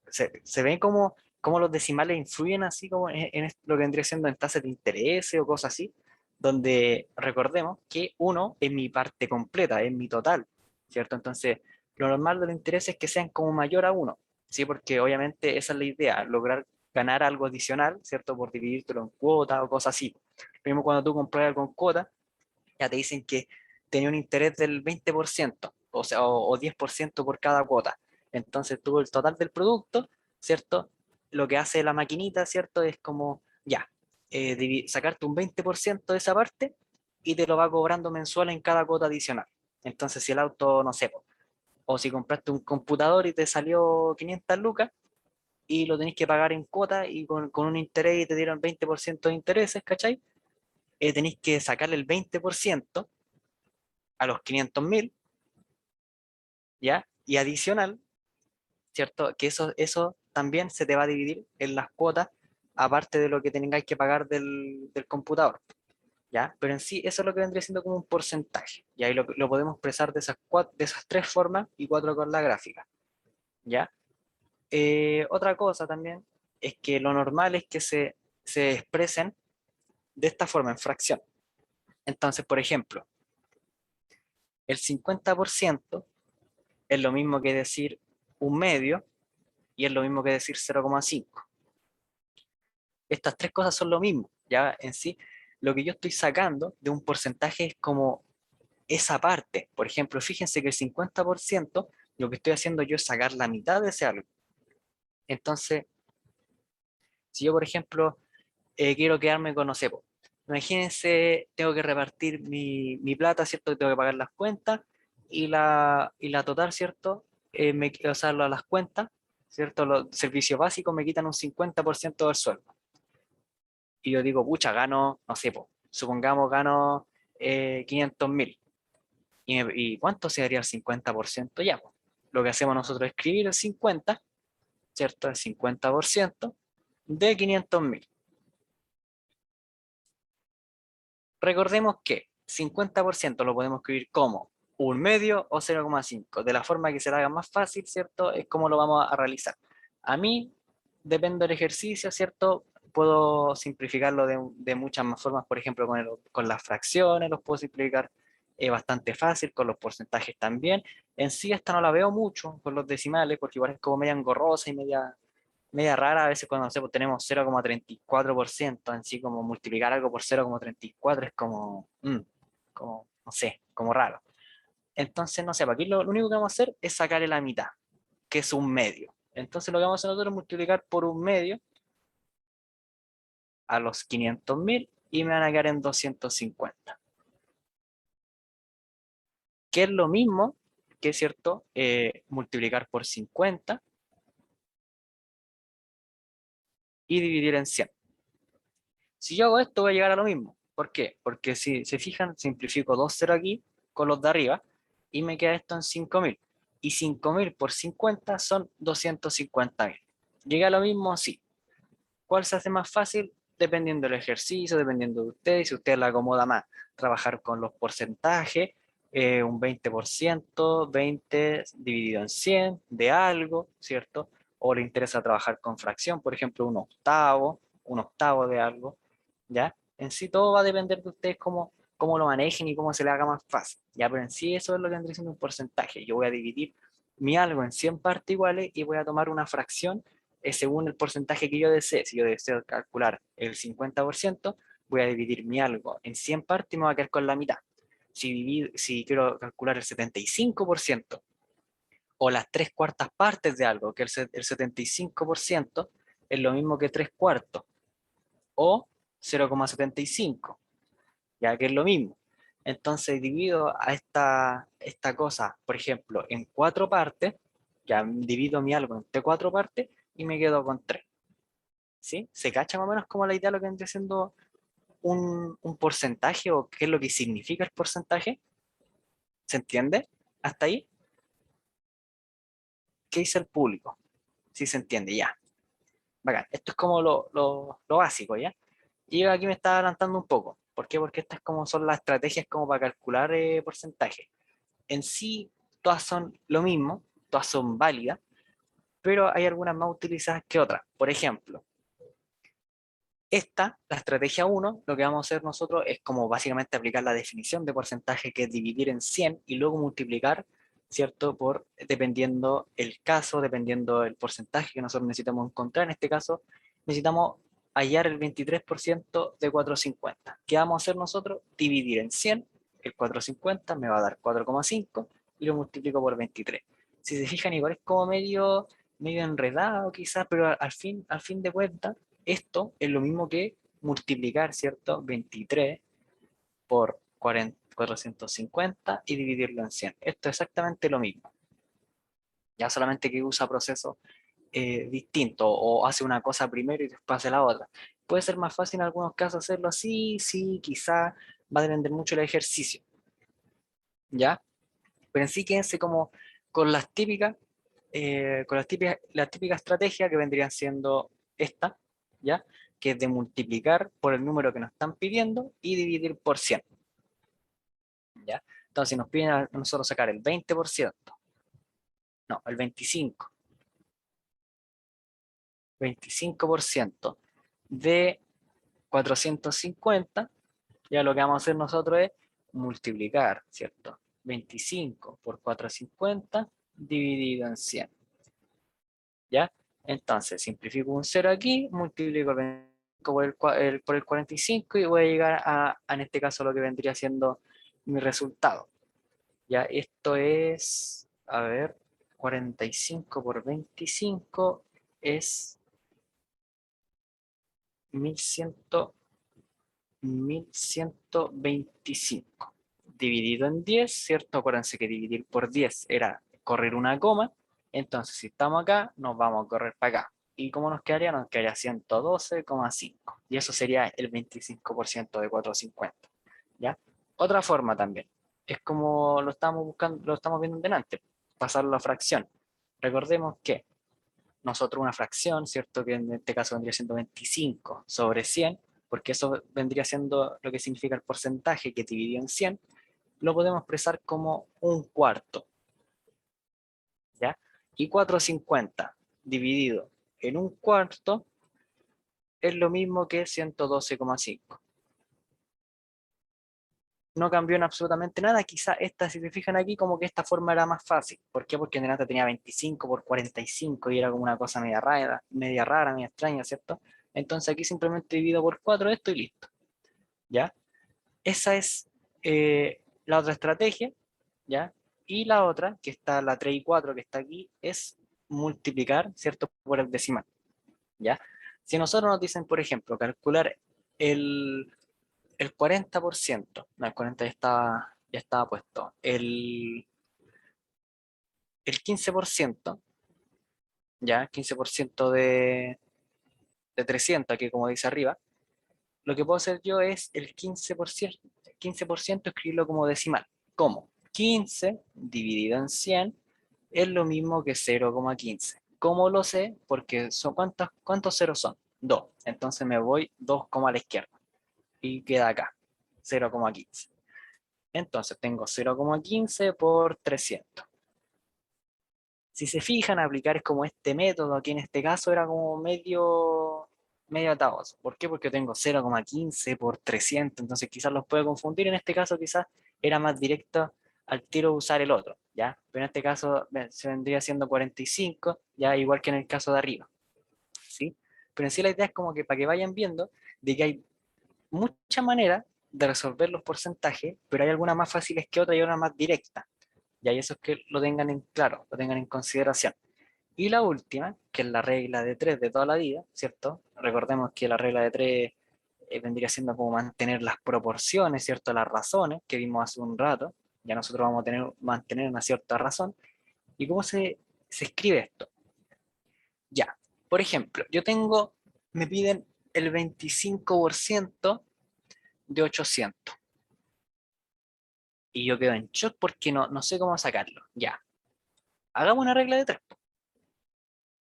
A: Se ve como los decimales influyen así como en lo que vendría siendo en tasas de interés o cosas así, donde recordemos que uno es mi parte completa, es mi total, ¿cierto? Entonces, lo normal de los intereses es que sean como mayor a uno, ¿sí? Porque obviamente esa es la idea, lograr ganar algo adicional, ¿cierto? Por dividírtelo en cuotas o cosas así. Lo mismo cuando tú compras algo en cuota, ya te dicen que tenía un interés del 20%, o sea, o 10% por cada cuota. Entonces tú el total del producto, ¿cierto? Lo que hace la maquinita, ¿cierto? Es como, ya, sacarte un 20% de esa parte y te lo va cobrando mensual en cada cuota adicional. Entonces si el auto, no sé, o si compraste un computador y te salió 500 lucas y lo tenés que pagar en cuota y con un interés y te dieron 20% de intereses, ¿cachai? Tenéis que sacarle el 20% a los 500.000, ¿ya? Y adicional, ¿cierto? Que eso también se te va a dividir en las cuotas, aparte de lo que tengáis que pagar del computador, ¿ya? Pero en sí, eso es lo que vendría siendo como un porcentaje, y ahí lo podemos expresar de esas tres formas y cuatro con la gráfica, ¿ya? Otra cosa también es que lo normal es que se expresen de esta forma, en fracción. Entonces, por ejemplo, el 50% es lo mismo que decir un medio y es lo mismo que decir 0,5. Estas tres cosas son lo mismo, ya en sí. Lo que yo estoy sacando de un porcentaje es como esa parte. Por ejemplo, fíjense que el 50%, lo que estoy haciendo yo es sacar la mitad de ese algo. Entonces, si yo, por ejemplo, quiero quedarme con, no sé, po, imagínense, tengo que repartir mi plata, ¿cierto? Tengo que pagar las cuentas y la total, ¿cierto? O sea, las cuentas, ¿cierto? Los servicios básicos me quitan un 50% del sueldo. Y yo digo, pucha, gano, no sé, po, supongamos gano 500.000. ¿Y cuánto sería el 50%? Ya, po. Lo que hacemos nosotros es escribir el 50, ¿cierto? El 50% de 500.000. Recordemos que 50% lo podemos escribir como un medio o 0,5. De la forma que se le haga más fácil, ¿cierto? Es como lo vamos a realizar. A mí, depende del ejercicio, ¿cierto? Puedo simplificarlo de muchas más formas, por ejemplo, con las fracciones, los puedo simplificar bastante fácil, con los porcentajes también. En sí, esta no la veo mucho con los decimales, porque igual es como media engorrosa y media rara. A veces cuando no sé, pues tenemos 0,34%, en sí como multiplicar algo por 0,34 es como, no sé, como raro. Entonces, no sé, para aquí lo único que vamos a hacer es sacarle la mitad, que es un medio. Entonces lo que vamos a hacer nosotros es multiplicar por un medio a los 500.000 y me van a quedar en 250. Que es lo mismo que, ¿cierto? Multiplicar por 50 y dividir en 100. Si yo hago esto voy a llegar a lo mismo. ¿Por qué? Porque si se fijan, simplifico 2 ceros aquí con los de arriba y me queda esto en 5.000. Y 5.000 por 50 son 250.000. ¿Llega a lo mismo? Sí. ¿Cuál se hace más fácil? Dependiendo del ejercicio, dependiendo de ustedes. Si a usted le acomoda más trabajar con los porcentajes, un 20%, 20 dividido en 100 de algo, ¿cierto? O le interesa trabajar con fracción, por ejemplo, un octavo de algo, ¿ya? En sí todo va a depender de ustedes cómo lo manejen y cómo se le haga más fácil, ¿ya? Pero en sí eso es lo que vendría siendo un porcentaje. Yo voy a dividir mi algo en 100 partes iguales y voy a tomar una fracción según el porcentaje que yo desee. Si yo deseo calcular el 50%, voy a dividir mi algo en 100 partes y me voy a quedar con la mitad. Si quiero calcular el 75% o las 3/4 partes de algo, que el 75% es lo mismo que 3/4 o 0,75, ya que es lo mismo. Entonces divido a esta cosa, por ejemplo, en 4 partes, ya divido mi algo entre 4 partes y me quedo con 3. ¿Sí? ¿Se cacha más o menos como la idea de lo que vendría siendo un porcentaje o qué es lo que significa el porcentaje? ¿Se entiende? ¿Hasta ahí? ¿Qué dice el público? Sí se entiende, ya. Bacán. Esto es como lo básico, ¿ya? Y yo aquí me estaba adelantando un poco. ¿Por qué? Porque estas como son las estrategias como para calcular porcentaje. En sí, todas son lo mismo, todas son válidas, pero hay algunas más utilizadas que otras. Por ejemplo, la estrategia 1, lo que vamos a hacer nosotros es como básicamente aplicar la definición de porcentaje, que es dividir en 100 y luego multiplicar, ¿cierto? Dependiendo el caso, dependiendo el porcentaje que nosotros necesitamos encontrar. En este caso, necesitamos hallar el 23% de 450. ¿Qué vamos a hacer nosotros? Dividir en 100, el 450 me va a dar 4,5 y lo multiplico por 23. Si se fijan, igual es como medio enredado quizás, pero al fin de cuentas, esto es lo mismo que multiplicar, ¿cierto? 23 por 450 y dividirlo en 100. Esto es exactamente lo mismo. Ya solamente que usa procesos distintos o hace una cosa primero y después hace la otra. Puede ser más fácil en algunos casos hacerlo así, sí, quizá va a depender mucho del ejercicio. ¿Ya? Pero en sí quédense como con las típicas, la típica estrategia que vendrían siendo esta, ¿ya? Que es de multiplicar por el número que nos están pidiendo y dividir por 100, ¿ya? Entonces, si nos piden a nosotros sacar el 20%, no, el 25% de 450, ya lo que vamos a hacer nosotros es multiplicar, ¿cierto? 25 por 450 dividido en 100. ¿Ya? Entonces, simplifico un 0 aquí, multiplico el 25 por el 45 y voy a llegar en este caso, lo que vendría siendo mi resultado. Ya, esto es, a ver, 45 por 25 es 1100, 1125. Dividido en 10, ¿cierto? Acuérdense que dividir por 10 era correr una coma. Entonces, si estamos acá, nos vamos a correr para acá. ¿Y cómo nos quedaría? Nos quedaría 112,5. Y eso sería el 25% de 450. ¿Ya? Otra forma también. Es como lo estamos buscando, lo estamos viendo delante. Pasarlo a fracción. Recordemos que nosotros una fracción, ¿cierto? Que en este caso vendría siendo 25 sobre 100, porque eso vendría siendo lo que significa el porcentaje que dividido en 100, lo podemos expresar como un cuarto, ¿ya? Y 450 dividido en un cuarto es lo mismo que 112,5. No cambió en absolutamente nada, quizá esta, si se fijan aquí, como que esta forma era más fácil. ¿Por qué? Porque en delante tenía 25 por 45 y era como una cosa media rara, media extraña, ¿cierto? Entonces aquí simplemente divido por 4 esto y listo, ¿ya? Esa es la otra estrategia, ¿ya? Y la otra, que está la 3 y 4, que está aquí, es multiplicar, ¿cierto? Por el decimal, ¿ya? Si nosotros nos dicen, por ejemplo, calcular el, el 40%, no, el 40 ya estaba puesto, el 15%, ¿ya? 15% de 300, aquí como dice arriba, lo que puedo hacer yo es el 15% escribirlo como decimal. ¿Cómo? 15 dividido en 100 es lo mismo que 0,15. ¿Cómo lo sé? Porque son ¿cuántos ceros son? 2. Entonces me voy 2, a la izquierda. Y queda acá, 0,15. Entonces tengo 0,15 por 300. Si se fijan, aplicar es como este método, aquí en este caso era como medio atado. ¿Por qué? Porque tengo 0,15 por 300, entonces quizás los puedo confundir. En este caso quizás era más directo al tiro usar el otro, ¿ya? Pero en este caso se vendría siendo 45, ya igual que en el caso de arriba, ¿sí? Pero en sí la idea es como que para que vayan viendo de que hay muchas maneras de resolver los porcentajes, pero hay algunas más fáciles que otras y otras más directas. Y ahí eso es que lo tengan en claro, lo tengan en consideración. Y la última, que es la regla de 3 de toda la vida, ¿cierto? Recordemos que la regla de 3 vendría siendo como mantener las proporciones, ¿cierto? Las razones que vimos hace un rato. Ya nosotros vamos a mantener una cierta razón. ¿Y cómo se escribe esto? Ya, por ejemplo, me piden el 25% de 800. Y yo quedo en shock porque no sé cómo sacarlo. Ya, hagamos una regla de 3.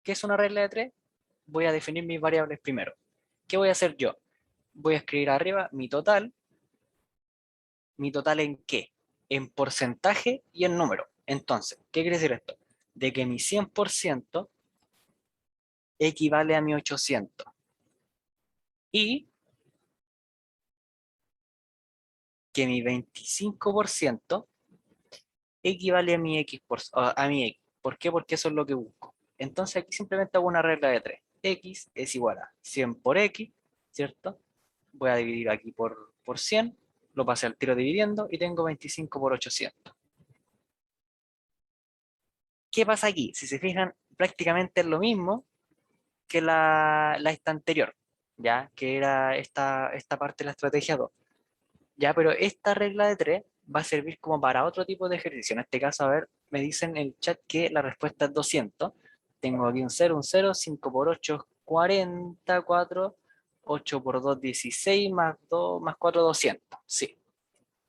A: ¿Qué es una regla de 3? Voy a definir mis variables primero. ¿Qué voy a hacer yo? Voy a escribir arriba mi total. ¿Mi total en qué? En porcentaje y en número. Entonces, ¿qué quiere decir esto? De que mi 100% equivale a mi 800. Y que mi 25% equivale a mi X. A mi X. ¿Por qué? Porque eso es lo que busco. Entonces aquí simplemente hago una regla de 3. X es igual a 100 por X, ¿cierto? Voy a dividir aquí por 100, lo pasé al tiro dividiendo y tengo 25 por 800. ¿Qué pasa aquí? Si se fijan, prácticamente es lo mismo que esta anterior, ¿ya? Que era esta parte de la estrategia 2. ¿Ya? Pero esta regla de 3 va a servir como para otro tipo de ejercicio. En este caso, a ver, me dicen en el chat que la respuesta es 200. Tengo aquí un 0, 5 por 8 40, 4, 8 por 2, 16, más 2, más 4, 200. Sí.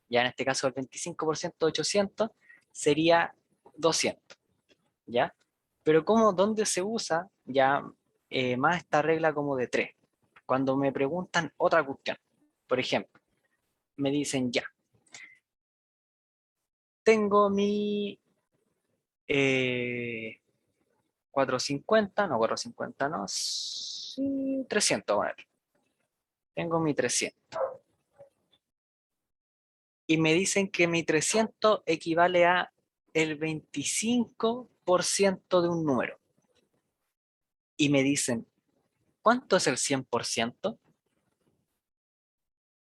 A: Ya en este caso el 25% de 800 sería 200. ¿Ya? Pero ¿dónde se usa ya más esta regla como de 3? Cuando me preguntan otra cuestión. Por ejemplo, me dicen ya, tengo mi 450, no 450, no, sí, 300, bueno, tengo mi 300. Y me dicen que mi 300 equivale a el 25% de un número. Y me dicen, ¿cuánto es el 100%?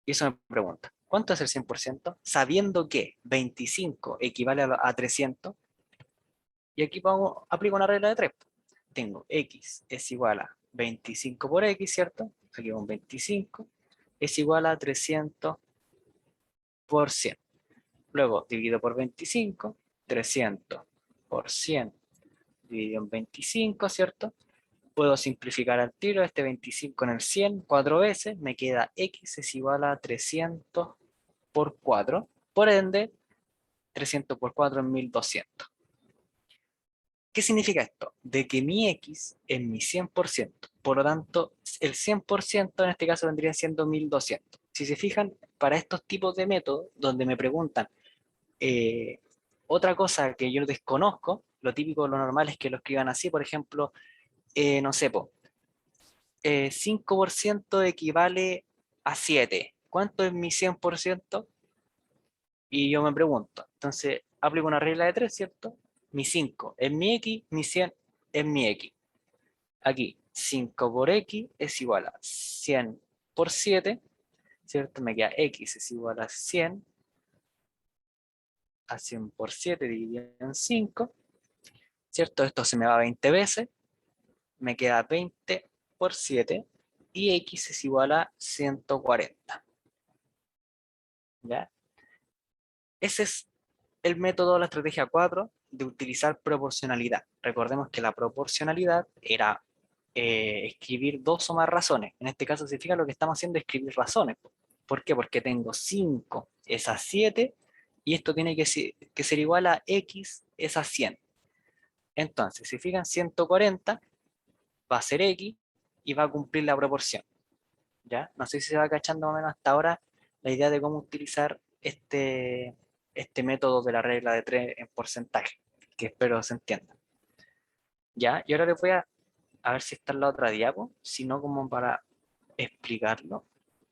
A: Y eso me pregunta. ¿Cuánto es el 100%? Sabiendo que 25 equivale a 300, y aquí aplico una regla de 3. Tengo x es igual a 25 por x, ¿cierto? Aquí un 25 es igual a 300 por 100. Luego divido por 25, 300 por 100 dividido en 25, ¿cierto? Puedo simplificar al tiro este 25 en el 100, 4 veces, me queda x es igual a 300 por 4, por ende, 300 por 4 es 1200. ¿Qué significa esto? De que mi x es mi 100%, por lo tanto, el 100% en este caso vendría siendo 1200. Si se fijan, para estos tipos de métodos, donde me preguntan otra cosa que yo desconozco, lo típico, lo normal es que lo escriban así, por ejemplo, no sé, 5% equivale a 7. ¿Cuánto es mi 100%? Y yo me pregunto, entonces aplico una regla de 3, ¿cierto? Mi 5 es mi x, mi 100 es mi x. Aquí, 5 por x es igual a 100 por 7, ¿cierto? Me queda x es igual a 100 por 7 dividido en 5, ¿cierto? Esto se me va 20 veces, me queda 20 por 7 y x es igual a 140. ¿Ya? Ese es el método de la estrategia 4 de utilizar proporcionalidad. Recordemos que la proporcionalidad era escribir dos o más razones. En este caso, si fijan, lo que estamos haciendo es escribir razones. ¿Por qué? Porque tengo 5 es a 7 y esto tiene que ser igual a x es a 100. Entonces, si fijan, 140 va a ser x y va a cumplir la proporción. ¿Ya? No sé si se va cachando más o menos hasta ahora la idea de cómo utilizar este método de la regla de 3 en porcentaje, que espero se entienda. ¿Ya? Y ahora les voy a ver si está en la otra diapo, si no como para explicarlo.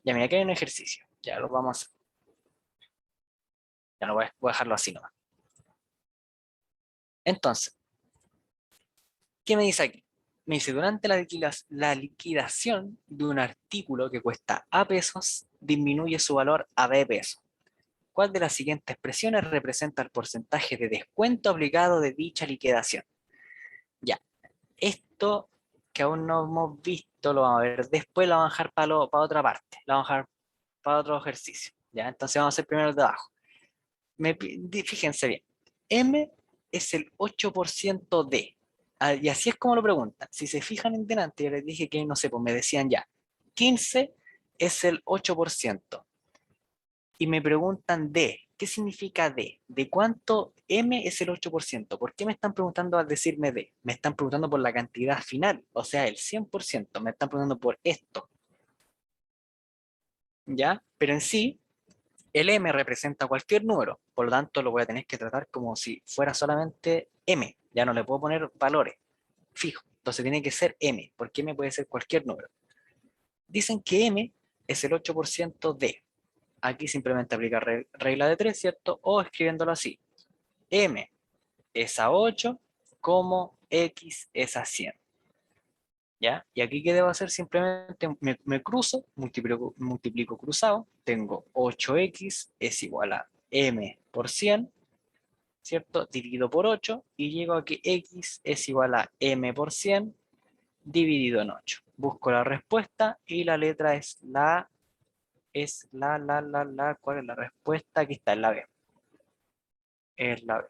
A: Ya, mira, aquí hay un ejercicio, ya lo vamos a hacer. Ya no voy a dejarlo así nomás. Entonces, ¿qué me dice aquí? Me dice, durante la liquidación de un artículo que cuesta A pesos, disminuye su valor a B pesos. ¿Cuál de las siguientes expresiones representa el porcentaje de descuento aplicado de dicha liquidación? Ya, esto que aún no hemos visto, lo vamos a ver después, lo vamos a dejar para otra parte, lo vamos a dejar para otro ejercicio. ¿Ya? Entonces vamos a hacer primero el de abajo. Fíjense bien, M es el 8% de, y así es como lo preguntan. Si se fijan en delante, yo les dije que, no sé, pues me decían ya, 15 es el 8%. Y me preguntan D. ¿Qué significa D? ¿De cuánto M es el 8%? ¿Por qué me están preguntando al decirme D? Me están preguntando por la cantidad final, o sea, el 100%. Me están preguntando por esto. ¿Ya? Pero en sí, el M representa cualquier número. Por lo tanto, lo voy a tener que tratar como si fuera solamente M. Ya no le puedo poner valores fijos. Entonces tiene que ser M, porque M puede ser cualquier número. Dicen que M es el 8% de. Aquí simplemente aplica regla de 3, ¿cierto? O escribiéndolo así. M es a 8 como X es a 100. ¿Ya? Y aquí, ¿qué debo hacer? Simplemente me cruzo, multiplico cruzado, tengo 8X es igual a M por 100, ¿cierto? Dividido por 8 y llego a que X es igual a M por 100 dividido en 8. Busco la respuesta y la letra es ¿cuál es la respuesta? Aquí está, es la B. Es la B.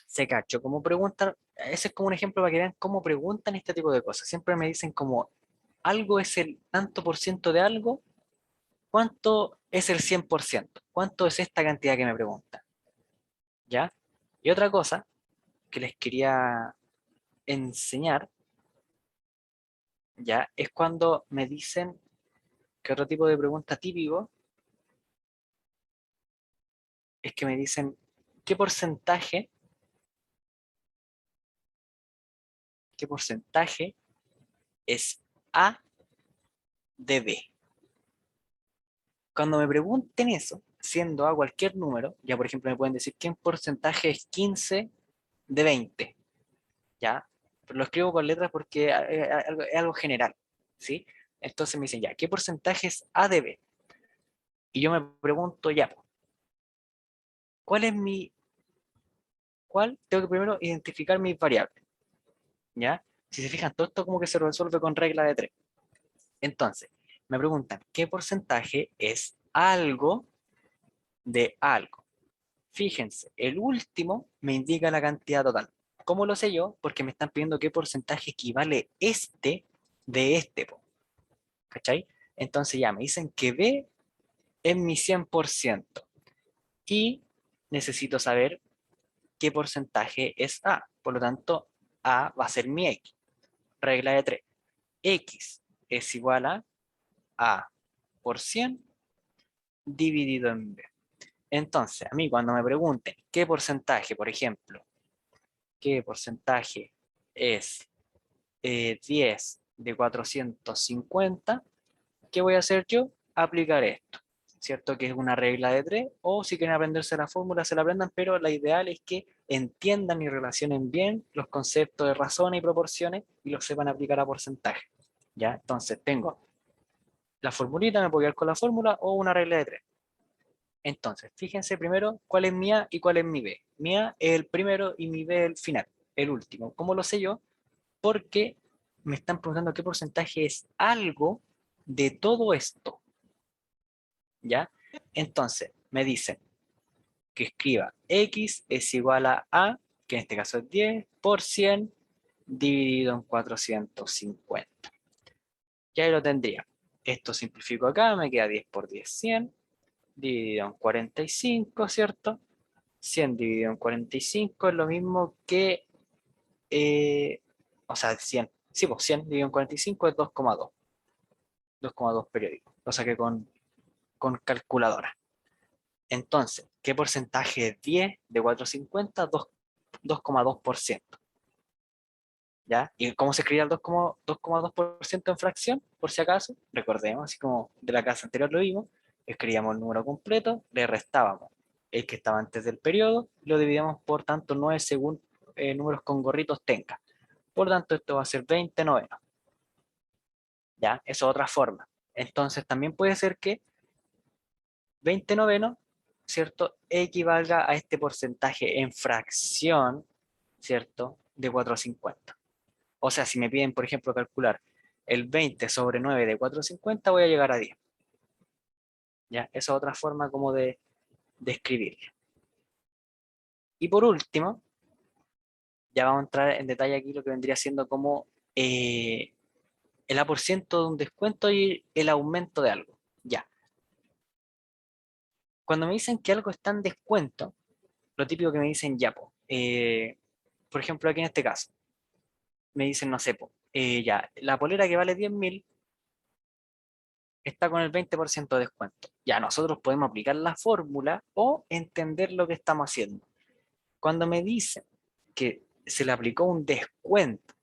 A: Se cacho, como preguntan, ese es como un ejemplo para que vean cómo preguntan este tipo de cosas. Siempre me dicen como, algo es el tanto por ciento de algo, ¿cuánto es el 100%? ¿Cuánto es esta cantidad que me preguntan? ¿Ya? Y otra cosa que les quería enseñar, ¿ya? Es cuando me dicen que otro tipo de pregunta típico es que me dicen, ¿qué porcentaje es A de B? Cuando me pregunten eso, siendo A cualquier número, ya por ejemplo me pueden decir qué porcentaje es 15 de 20, ¿ya? Pero lo escribo con letras porque es algo general, ¿sí? Entonces me dicen, ya, ¿qué porcentaje es A de B? Y yo me pregunto, ya, ¿cuál es cuál? Tengo que primero identificar mis variables, ¿ya? Si se fijan, todo esto como que se resuelve con regla de 3. Entonces, me preguntan, ¿qué porcentaje es algo de algo? Fíjense, el último me indica la cantidad total. ¿Cómo lo sé yo? Porque me están pidiendo qué porcentaje equivale este de este, ¿cachai? Entonces ya me dicen que B es mi 100% y necesito saber qué porcentaje es A. Por lo tanto, A va a ser mi X. Regla de 3. X es igual a A por 100 dividido en B. Entonces, a mí cuando me pregunten qué porcentaje, por ejemplo, qué porcentaje es 10 de 450, ¿qué voy a hacer yo? Aplicar esto, ¿cierto? Que es una regla de 3, o si quieren aprenderse la fórmula, se la aprendan, pero la ideal es que entiendan y relacionen bien los conceptos de razones y proporciones y los sepan aplicar a porcentaje, ¿ya? Entonces tengo la formulita, me puedo quedar con la fórmula o una regla de 3. Entonces, fíjense primero cuál es mi A y cuál es mi B. Mi A es el primero y mi B es el final, el último. ¿Cómo lo sé yo? Porque me están preguntando qué porcentaje es algo de todo esto. ¿Ya? Entonces, me dicen que escriba X es igual a, que en este caso es 10, por 100 dividido en 450. Ya lo tendría. Esto simplifico acá, me queda 10 por 10, 100, dividido en 45, ¿cierto? 100 dividido en 45 es lo mismo que, o sea, 100. Sí, pues 100 dividido en 45 es 2,2. 2,2 periódicos. Lo saqué con calculadora. Entonces, ¿qué porcentaje es 10 de 450? 2,2%. ¿Ya? ¿Y cómo se escribía el 2,2% en fracción? Por si acaso, recordemos, así como de la clase anterior lo vimos, escribíamos el número completo, le restábamos el que estaba antes del periodo, lo dividíamos por tanto 9 según números con gorritos tenga. Por tanto, esto va a ser 20 novenos. ¿Ya? Esa es otra forma. Entonces, también puede ser que 20 novenos, ¿cierto?, equivalga a este porcentaje en fracción, ¿cierto?, de 450. O sea, si me piden, por ejemplo, calcular el 20 sobre 9 de 450, voy a llegar a 10. ¿Ya? Esa es otra forma como de escribirlo. Y por último, ya vamos a entrar en detalle aquí lo que vendría siendo como el A% de un descuento y el aumento de algo. Ya. Cuando me dicen que algo está en descuento, lo típico que me dicen ya, por ejemplo, aquí en este caso, me dicen, no sé, ya, la polera que vale 10.000 está con el 20% de descuento. Ya, nosotros podemos aplicar la fórmula o entender lo que estamos haciendo. Cuando me dicen que se le aplicó un descuento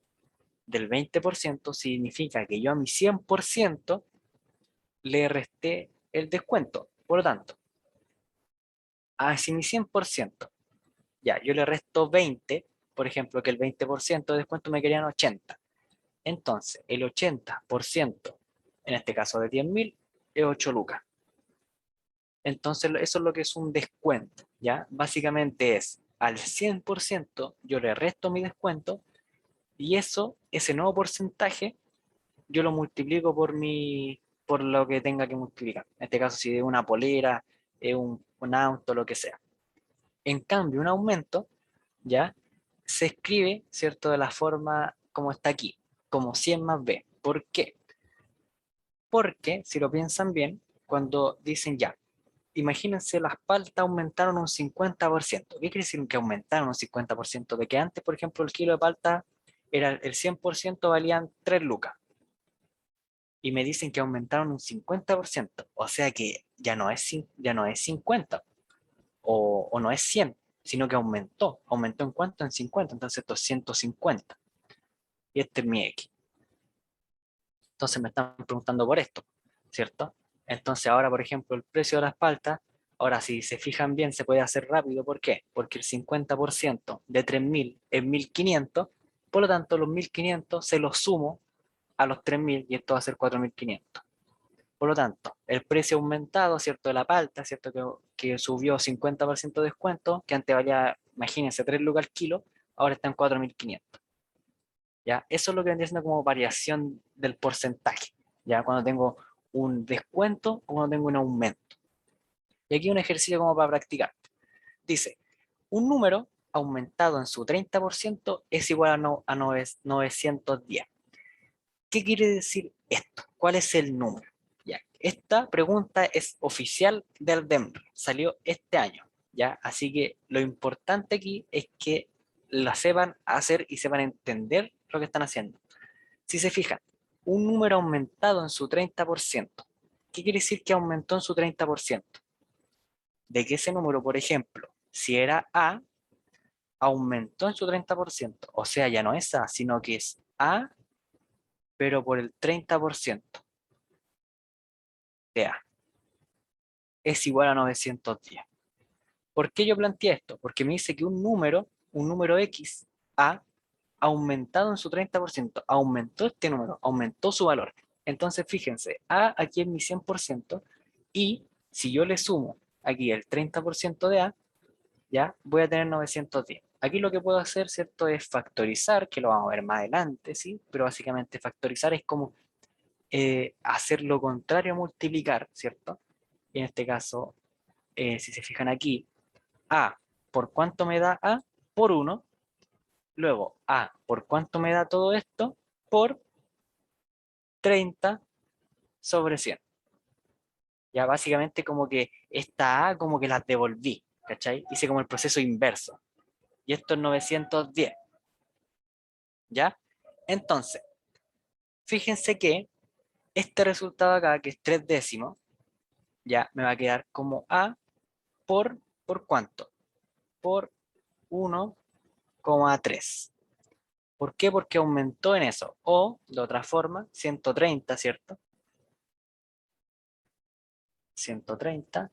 A: del 20%, significa que yo a mi 100% le resté el descuento. Por lo tanto, a mi 100%, ya, yo le resto 20, por ejemplo, que el 20% de descuento me querían 80. Entonces, el 80%, en este caso de 10.000, es 8 lucas. Entonces, eso es lo que es un descuento, ¿ya? Básicamente es, al 100% yo le resto mi descuento y ese nuevo porcentaje, yo lo multiplico por lo que tenga que multiplicar. En este caso, si es una polera, es un auto, lo que sea. En cambio, un aumento, ¿ya? Se escribe, ¿cierto?, de la forma como está aquí, como 100 más B. ¿Por qué? Porque, si lo piensan bien, cuando dicen ya, imagínense las paltas aumentaron un 50%. ¿Qué quiere decir que aumentaron un 50%? De que antes, por ejemplo, el kilo de palta era el 100% valían 3 lucas. Y me dicen que aumentaron un 50%. O sea que ya no es 50 o no es 100, sino que aumentó. ¿Aumentó en cuánto? En 50. Entonces esto es 150. Y este es mi X. Entonces me están preguntando por esto, ¿cierto? Entonces ahora, por ejemplo, el precio de las paltas, ahora si se fijan bien, se puede hacer rápido. ¿Por qué? Porque el 50% de 3.000 es 1.500, por lo tanto los 1.500 se los sumo a los 3.000 y esto va a ser 4.500. Por lo tanto, el precio aumentado, ¿cierto? De la palta, ¿cierto? Que subió 50% de descuento, que antes valía, imagínense, 3 lucas al kilo, ahora está en 4.500. ¿Ya? Eso es lo que vendría siendo como variación del porcentaje, ¿ya? Cuando tengo un descuento o cuando tengo un aumento. Y aquí un ejercicio como para practicar. Dice, un número aumentado en su 30% es igual a 910. ¿Qué quiere decir esto? ¿Cuál es el número? Ya, esta pregunta es oficial del DEMR, salió este año, ¿ya? Así que lo importante aquí es que la sepan hacer y sepan entender lo que están haciendo. Si se fijan, un número aumentado en su 30%, ¿qué quiere decir que aumentó en su 30%? De que ese número, por ejemplo, si era A, aumentó en su 30%, o sea, ya no es A, sino que es A, pero por el 30% de A. Es igual a 910. ¿Por qué yo planteé esto? Porque me dice que un número X, A, ha aumentado en su 30%, aumentó este número, aumentó su valor. Entonces, fíjense, A aquí es mi 100%, y si yo le sumo aquí el 30% de A, ya voy a tener 910. Aquí lo que puedo hacer, ¿cierto? Es factorizar, que lo vamos a ver más adelante, ¿sí? Pero básicamente factorizar es como hacer lo contrario a multiplicar, ¿cierto? Y en este caso, si se fijan aquí, A, ¿por cuánto me da A? Por 1. Luego, A, ¿por cuánto me da todo esto? Por 30 sobre 100. Ya básicamente como que esta A como que las devolví, ¿cachai? Hice como el proceso inverso. Y esto es 910. ¿Ya? Entonces, fíjense que este resultado acá, que es 3 décimos, ya me va a quedar como A ¿por cuánto? Por 1,3. ¿Por qué? Porque aumentó en eso. O, de otra forma, 130, ¿cierto? 130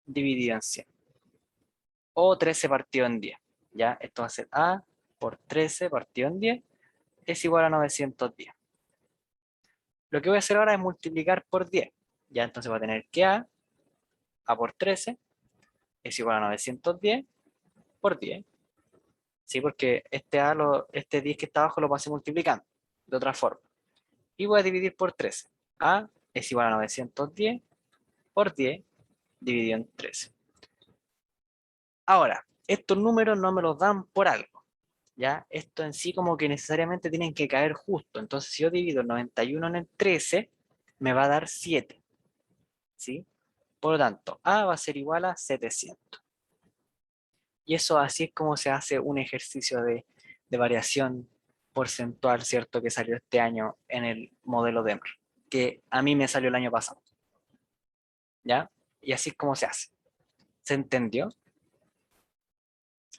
A: dividido en 100. O 13 partido en 10. ¿Ya? Esto va a ser A por 13 partido en 10 es igual a 910. Lo que voy a hacer ahora es multiplicar por 10. Ya, entonces voy a tener que A por 13 es igual a 910 por 10. ¿Sí? Porque este 10 que está abajo lo pasé multiplicando de otra forma. Y voy a dividir por 13. A es igual a 910 por 10 dividido en 13. Ahora, estos números no me los dan por algo, ¿ya? Esto en sí como que necesariamente tienen que caer justo. Entonces, si yo divido 91 en el 13, me va a dar 7, ¿sí? Por lo tanto, A va a ser igual a 700. Y eso así es como se hace un ejercicio de variación porcentual, ¿cierto? Que salió este año en el modelo DEMR, que a mí me salió el año pasado, ¿ya? Y así es como se hace. ¿Se entendió?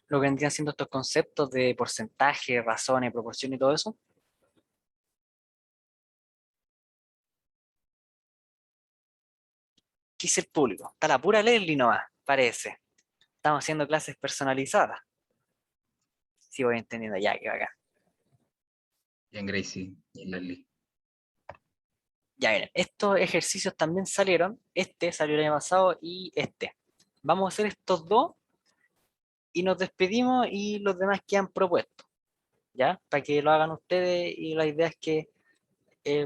A: Lo que vendrían siendo estos conceptos de porcentaje, razones, proporción y todo eso. ¿Qué es el público? Está la pura Leslie nomás, parece. Estamos haciendo clases personalizadas. Sí, voy entendiendo ya, que va acá.
D: Bien, Gracie y Leslie.
A: Ya miren, estos ejercicios también salieron. Este salió el año pasado y este. Vamos a hacer estos dos y nos despedimos y los demás quedan propuestos, ¿ya? Para que lo hagan ustedes y la idea es que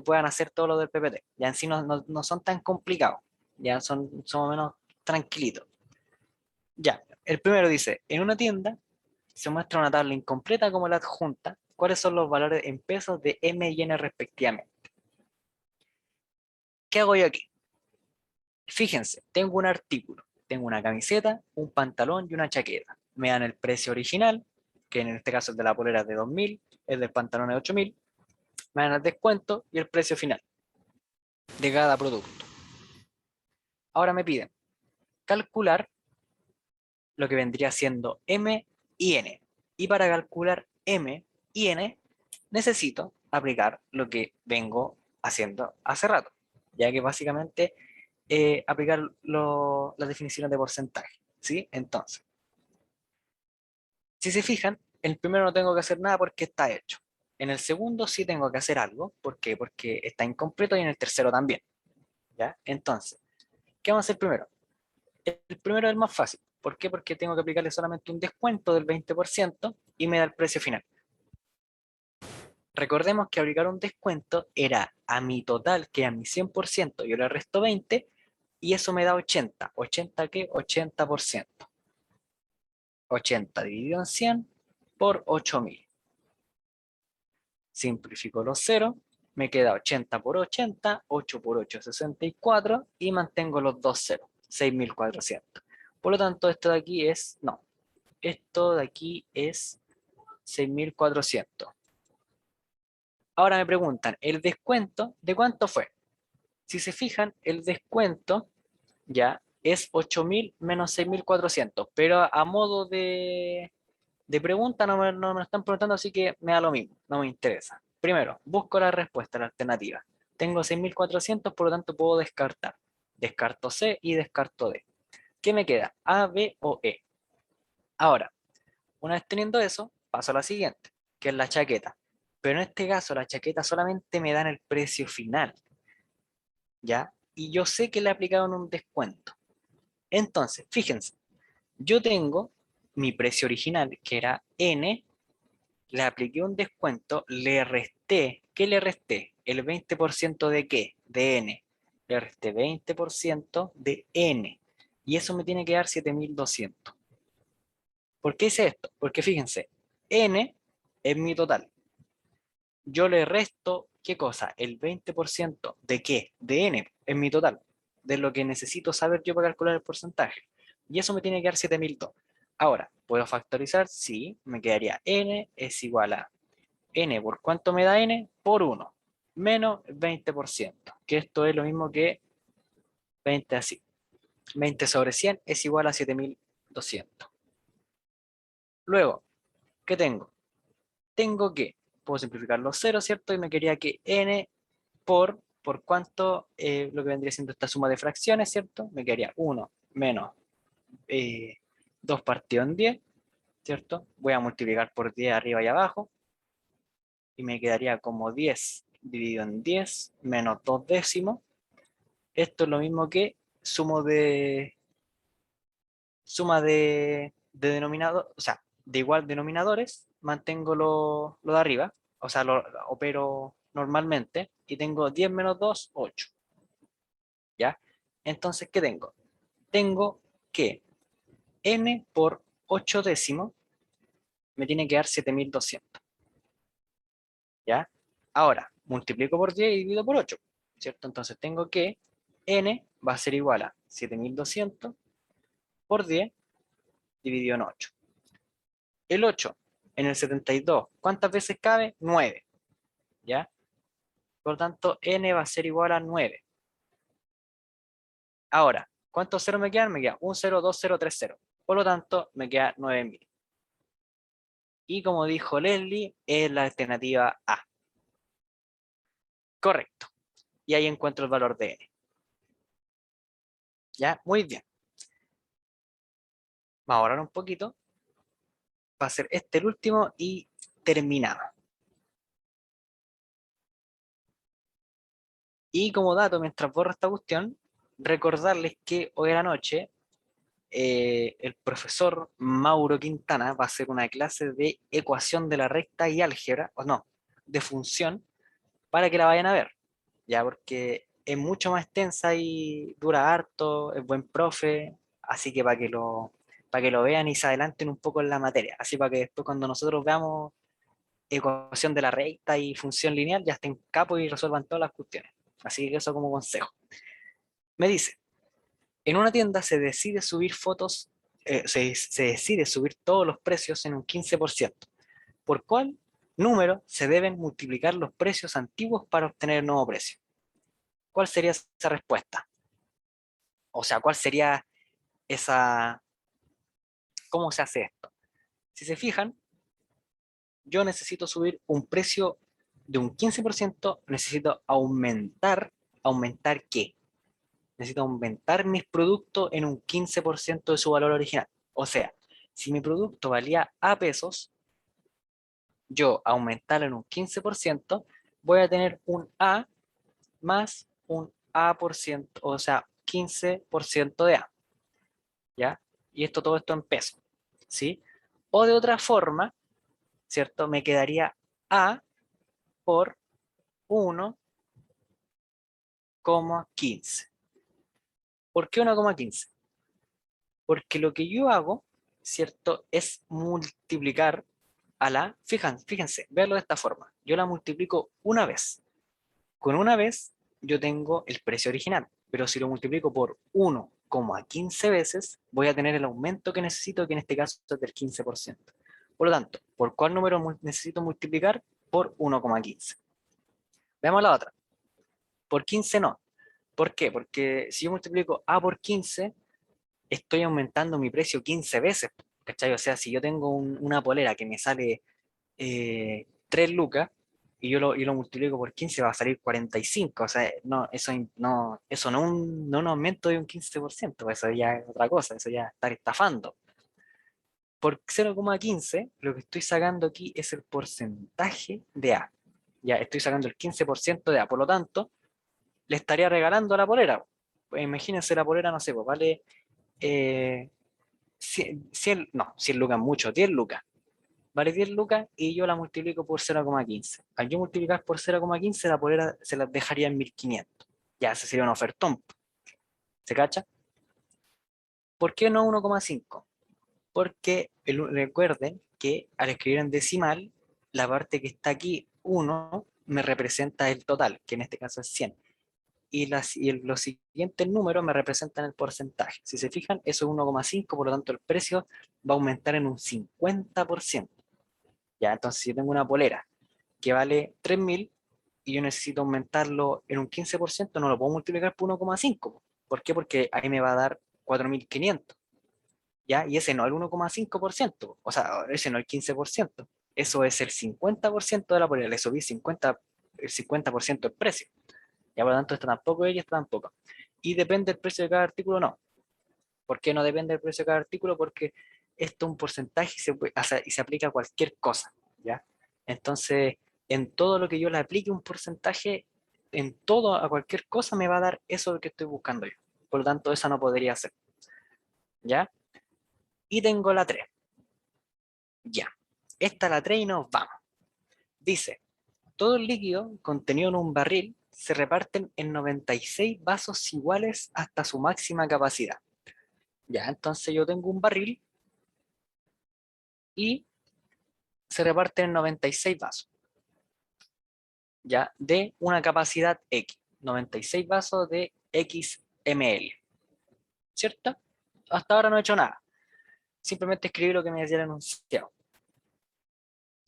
A: puedan hacer todo lo del PPT. Ya en sí no son tan complicados, ya son más o menos tranquilitos. Ya, el primero dice, en una tienda se muestra una tabla incompleta como la adjunta. ¿Cuáles son los valores en pesos de M y N respectivamente? ¿Qué hago yo aquí? Fíjense, tengo un artículo, tengo una camiseta, un pantalón y una chaqueta. Me dan el precio original, que en este caso es de la polera de 2.000, el del pantalón de 8.000. Me dan el descuento y el precio final de cada producto. Ahora me piden calcular lo que vendría siendo M y N. Y para calcular M y N necesito aplicar lo que vengo haciendo hace rato, ya que básicamente aplicar las definiciones de porcentaje, ¿sí? Entonces, si se fijan, el primero no tengo que hacer nada porque está hecho. En el segundo sí tengo que hacer algo. ¿Por qué? Porque está incompleto y en el tercero también. ¿Ya? Entonces, ¿qué vamos a hacer primero? El primero es el más fácil. ¿Por qué? Porque tengo que aplicarle solamente un descuento del 20% y me da el precio final. Recordemos que aplicar un descuento era a mi total, que a mi 100%, yo le resto 20 y eso me da 80. ¿80 qué? 80%. 80 dividido en 100 por 8.000. Simplifico los ceros, me queda 80 por 80, 8 por 8, 64 y mantengo los dos ceros, 6.400. Por lo tanto, esto de aquí es, no, esto de aquí es 6.400. Ahora me preguntan, ¿el descuento de cuánto fue? Si se fijan, el descuento ya es 8.000 menos 6.400, pero a modo de pregunta no me lo están preguntando, así que me da lo mismo, no me interesa. Primero, busco la respuesta, la alternativa. Tengo 6.400, por lo tanto puedo descartar. Descarto C y descarto D. ¿Qué me queda? A, B o E. Ahora, una vez teniendo eso, paso a la siguiente, que es la chaqueta. Pero en este caso, la chaqueta solamente me dan el precio final, ¿ya? Y yo sé que le aplicaron un descuento. Entonces, fíjense, yo tengo mi precio original, que era N, le apliqué un descuento, le resté, ¿qué le resté? ¿El 20% de qué? De N. Le resté 20% de N. Y eso me tiene que dar 7.200. ¿Por qué hice esto? Porque fíjense, N es mi total. Yo le resto, ¿qué cosa? El 20% de qué? De N es mi total. De lo que necesito saber yo para calcular el porcentaje. Y eso me tiene que dar 7.200. Ahora, ¿puedo factorizar? Sí, me quedaría N es igual a N. ¿Por cuánto me da N? Por 1. Menos 20%. Que esto es lo mismo que 20 así. 20 sobre 100 es igual a 7.200. Luego, ¿qué tengo? Tengo que, puedo simplificar los ceros, ¿cierto? Y me quería que N por cuánto, lo que vendría siendo esta suma de fracciones, ¿cierto? Me quedaría 1 menos 2 partido en 10, ¿cierto? Voy a multiplicar por 10 arriba y abajo. Y me quedaría como 10 dividido en 10 menos 2 décimos. Esto es lo mismo que suma de denominador, o sea, de igual denominadores, mantengo lo de arriba, o sea, lo opero normalmente, y tengo 10 menos 2, 8. ¿Ya? Entonces, ¿qué tengo? Tengo que N por 8 décimos me tiene que dar 7.200. ¿Ya? Ahora, multiplico por 10 y divido por 8, ¿cierto? Entonces tengo que N va a ser igual a 7.200 por 10 dividido en 8. El 8 en el 72, ¿cuántas veces cabe? 9, ¿ya? Por lo tanto, N va a ser igual a 9. Ahora, ¿cuántos ceros me quedan? Me queda 1, 0, 2, 0, 3, 0. Por lo tanto, me queda 9.000. Y como dijo Leslie, es la alternativa A. Correcto. Y ahí encuentro el valor de N. ¿Ya? Muy bien. Vamos a ahorrar un poquito. Va a ser este el último y terminamos. Y como dato, mientras borro esta cuestión, recordarles que hoy a la noche el profesor Mauro Quintana va a hacer una clase de ecuación de la recta y álgebra, o no, de función, para que la vayan a ver, ya, porque es mucho más extensa y dura harto, es buen profe, así que para que lo vean y se adelanten un poco en la materia, así para que después cuando nosotros veamos ecuación de la recta y función lineal ya estén capos y resuelvan todas las cuestiones. Así que eso como consejo. Me dice, en una tienda se decide subir fotos, se decide subir todos los precios en un 15%. ¿Por cuál número se deben multiplicar los precios antiguos para obtener el nuevo precio? ¿Cuál sería esa respuesta? O sea, ¿cuál sería esa... ¿Cómo se hace esto? Si se fijan, yo necesito subir un precio de un 15%, necesito ¿aumentar qué? Necesito aumentar mis productos en un 15% de su valor original. O sea, si mi producto valía a pesos, yo aumentarlo en un 15%, voy a tener un A más un A por ciento, o sea, 15% de A, ¿ya? Y todo esto en pesos, ¿sí? O de otra forma, ¿cierto? Me quedaría A por 1,15. ¿Por qué 1,15? Porque lo que yo hago, ¿cierto? Es multiplicar a la, fíjense, verlo de esta forma. Yo la multiplico una vez. Con una vez yo tengo el precio original, pero si lo multiplico por 1,15 veces, voy a tener el aumento que necesito, que en este caso es del 15%. Por lo tanto, ¿por cuál número necesito multiplicar? Por 1,15. Veamos la otra. Por 15 no. ¿Por qué? Porque si yo multiplico A por 15, estoy aumentando mi precio 15 veces, ¿cachai? O sea, si yo tengo una polera que me sale 3 lucas y yo lo multiplico por 15, va a salir 45. O sea, no, eso no no un aumento de un 15%, eso ya es otra cosa, eso ya es estar estafando. Por 0,15, lo que estoy sacando aquí es el porcentaje de A. Ya estoy sacando el 15% de A, por lo tanto, le estaría regalando la polera. Pues imagínense la polera, no sé, pues vale 100 lucas mucho, 10 lucas. Vale 10 lucas y yo la multiplico por 0,15. Al yo multiplicar por 0,15, la polera se las dejaría en 1500. Ya, ese sería un ofertón. ¿Se cacha? ¿Por qué no 1,5? Porque recuerden que al escribir en decimal, la parte que está aquí, 1, me representa el total, que en este caso es 100. Y los siguientes números me representan el porcentaje. Si se fijan, eso es 1,5, por lo tanto el precio va a aumentar en un 50%. Ya, entonces si yo tengo una polera que vale 3.000 y yo necesito aumentarlo en un 15%, no lo puedo multiplicar por 1,5. ¿Por qué? Porque ahí me va a dar 4.500. ¿Ya? Y ese no es el 1,5%, o sea, ese no es el 15%. Eso es el 50% de la polera, le subí el 50% del precio. Ya, por lo tanto, esta tampoco es y esta tampoco. Y depende del precio de cada artículo, no. ¿Por qué no depende del precio de cada artículo? Porque esto es un porcentaje y se aplica a cualquier cosa, ¿ya? Entonces, en todo lo que yo le aplique un porcentaje, en todo, a cualquier cosa, me va a dar eso que estoy buscando yo. Por lo tanto, esa no podría ser, ¿ya? Y tengo la 3. Ya. Esta es la 3 y nos vamos. Dice, todo el líquido contenido en un barril se reparten en 96 vasos iguales hasta su máxima capacidad. Ya, entonces yo tengo un barril y se reparten en 96 vasos, ya, de una capacidad X, 96 vasos de X ml, ¿cierto? Hasta ahora no he hecho nada, simplemente escribí lo que me decía el enunciado.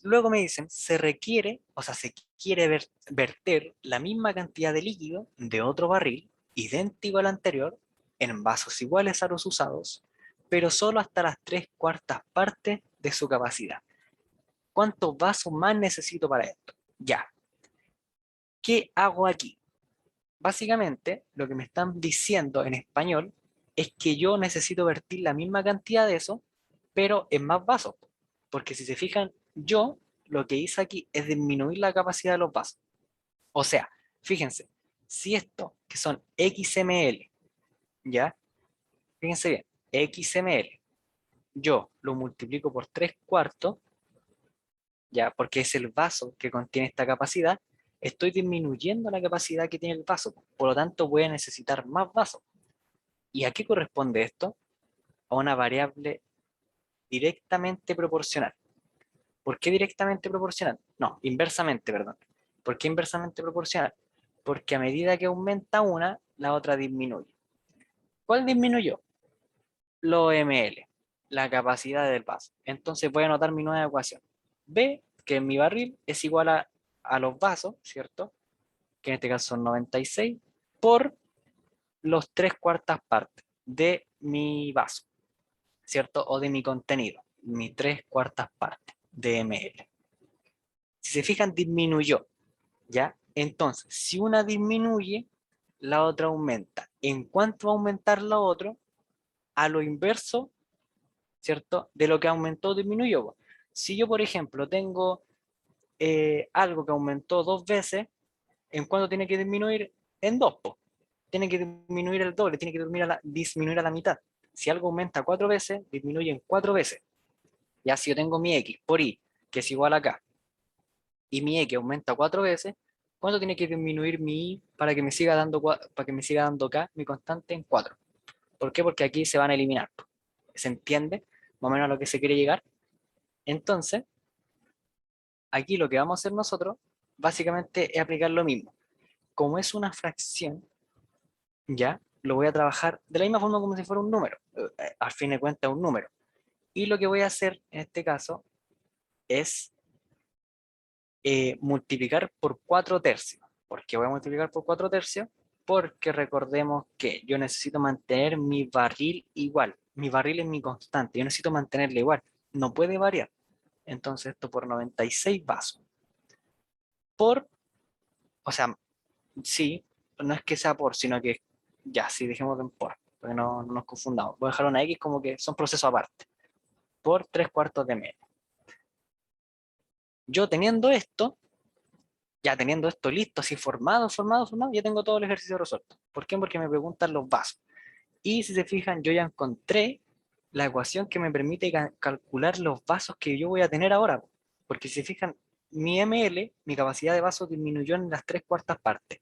A: Luego me dicen, se quiere verter la misma cantidad de líquido de otro barril, idéntico al anterior, en vasos iguales a los usados, pero solo hasta las 3/4 partes de su capacidad. ¿Cuántos vasos más necesito para esto? Ya. ¿Qué hago aquí? Básicamente, lo que me están diciendo en español es que yo necesito vertir la misma cantidad de eso, pero en más vasos. Porque si se fijan, yo lo que hice aquí es disminuir la capacidad de los vasos. O sea, fíjense, si esto, que son XML, ¿ya? Fíjense bien, XML, yo lo multiplico por 3/4, ¿ya? Porque es el vaso que contiene esta capacidad, estoy disminuyendo la capacidad que tiene el vaso, por lo tanto voy a necesitar más vasos. ¿Y a qué corresponde esto? A una variable directamente proporcional. ¿Por qué directamente proporcional? No, inversamente, perdón. ¿Por qué inversamente proporcional? Porque a medida que aumenta una, la otra disminuye. ¿Cuál disminuyó? Los ml, la capacidad del vaso. Entonces voy a anotar mi nueva ecuación. B, que en mi barril es igual a los vasos, ¿cierto? Que en este caso son 96, por los 3/4 partes de mi vaso, ¿cierto? O de mi contenido, mi 3/4 partes de ml. Si se fijan, disminuyó, ¿ya? Entonces, si una disminuye, la otra aumenta. ¿En cuánto va a aumentar la otra? A lo inverso, ¿cierto? De lo que aumentó o disminuyó. Si yo, por ejemplo, tengo algo que aumentó 2 veces, ¿en cuánto tiene que disminuir? En 2, po. Tiene que disminuir el doble, tiene que disminuir a la mitad. Si algo aumenta 4 veces, disminuye en 4 veces. Ya si yo tengo mi x por y, que es igual a acá, y mi x aumenta 4 veces, ¿cuánto tiene que disminuir mi y para que me siga dando, para que me siga dando acá mi constante en 4? ¿Por qué? Porque aquí se van a eliminar. ¿Se entiende más o menos a lo que se quiere llegar? Entonces, aquí lo que vamos a hacer nosotros, básicamente es aplicar lo mismo. Como es una fracción, ya, lo voy a trabajar de la misma forma como si fuera un número. Al fin de cuentas, un número. Y lo que voy a hacer en este caso es multiplicar por 4 tercios. ¿Por qué voy a multiplicar por 4 tercios? Porque recordemos que yo necesito mantener mi barril igual. Mi barril es mi constante. Yo necesito mantenerle igual. No puede variar. Entonces esto por 96 vasos. O sea, sí, no es que sea por, sino que ya, sí, dejemos en por, porque no nos confundamos. Voy a dejar una X como que son procesos aparte. Por 3/4 de menos. Yo teniendo esto, ya teniendo esto listo, así formado, ya tengo todo el ejercicio resuelto. ¿Por qué? Porque me preguntan los vasos. Y si se fijan, yo ya encontré la ecuación que me permite calcular los vasos que yo voy a tener ahora. Porque si se fijan, mi ml, mi capacidad de vaso disminuyó en las 3/4 partes.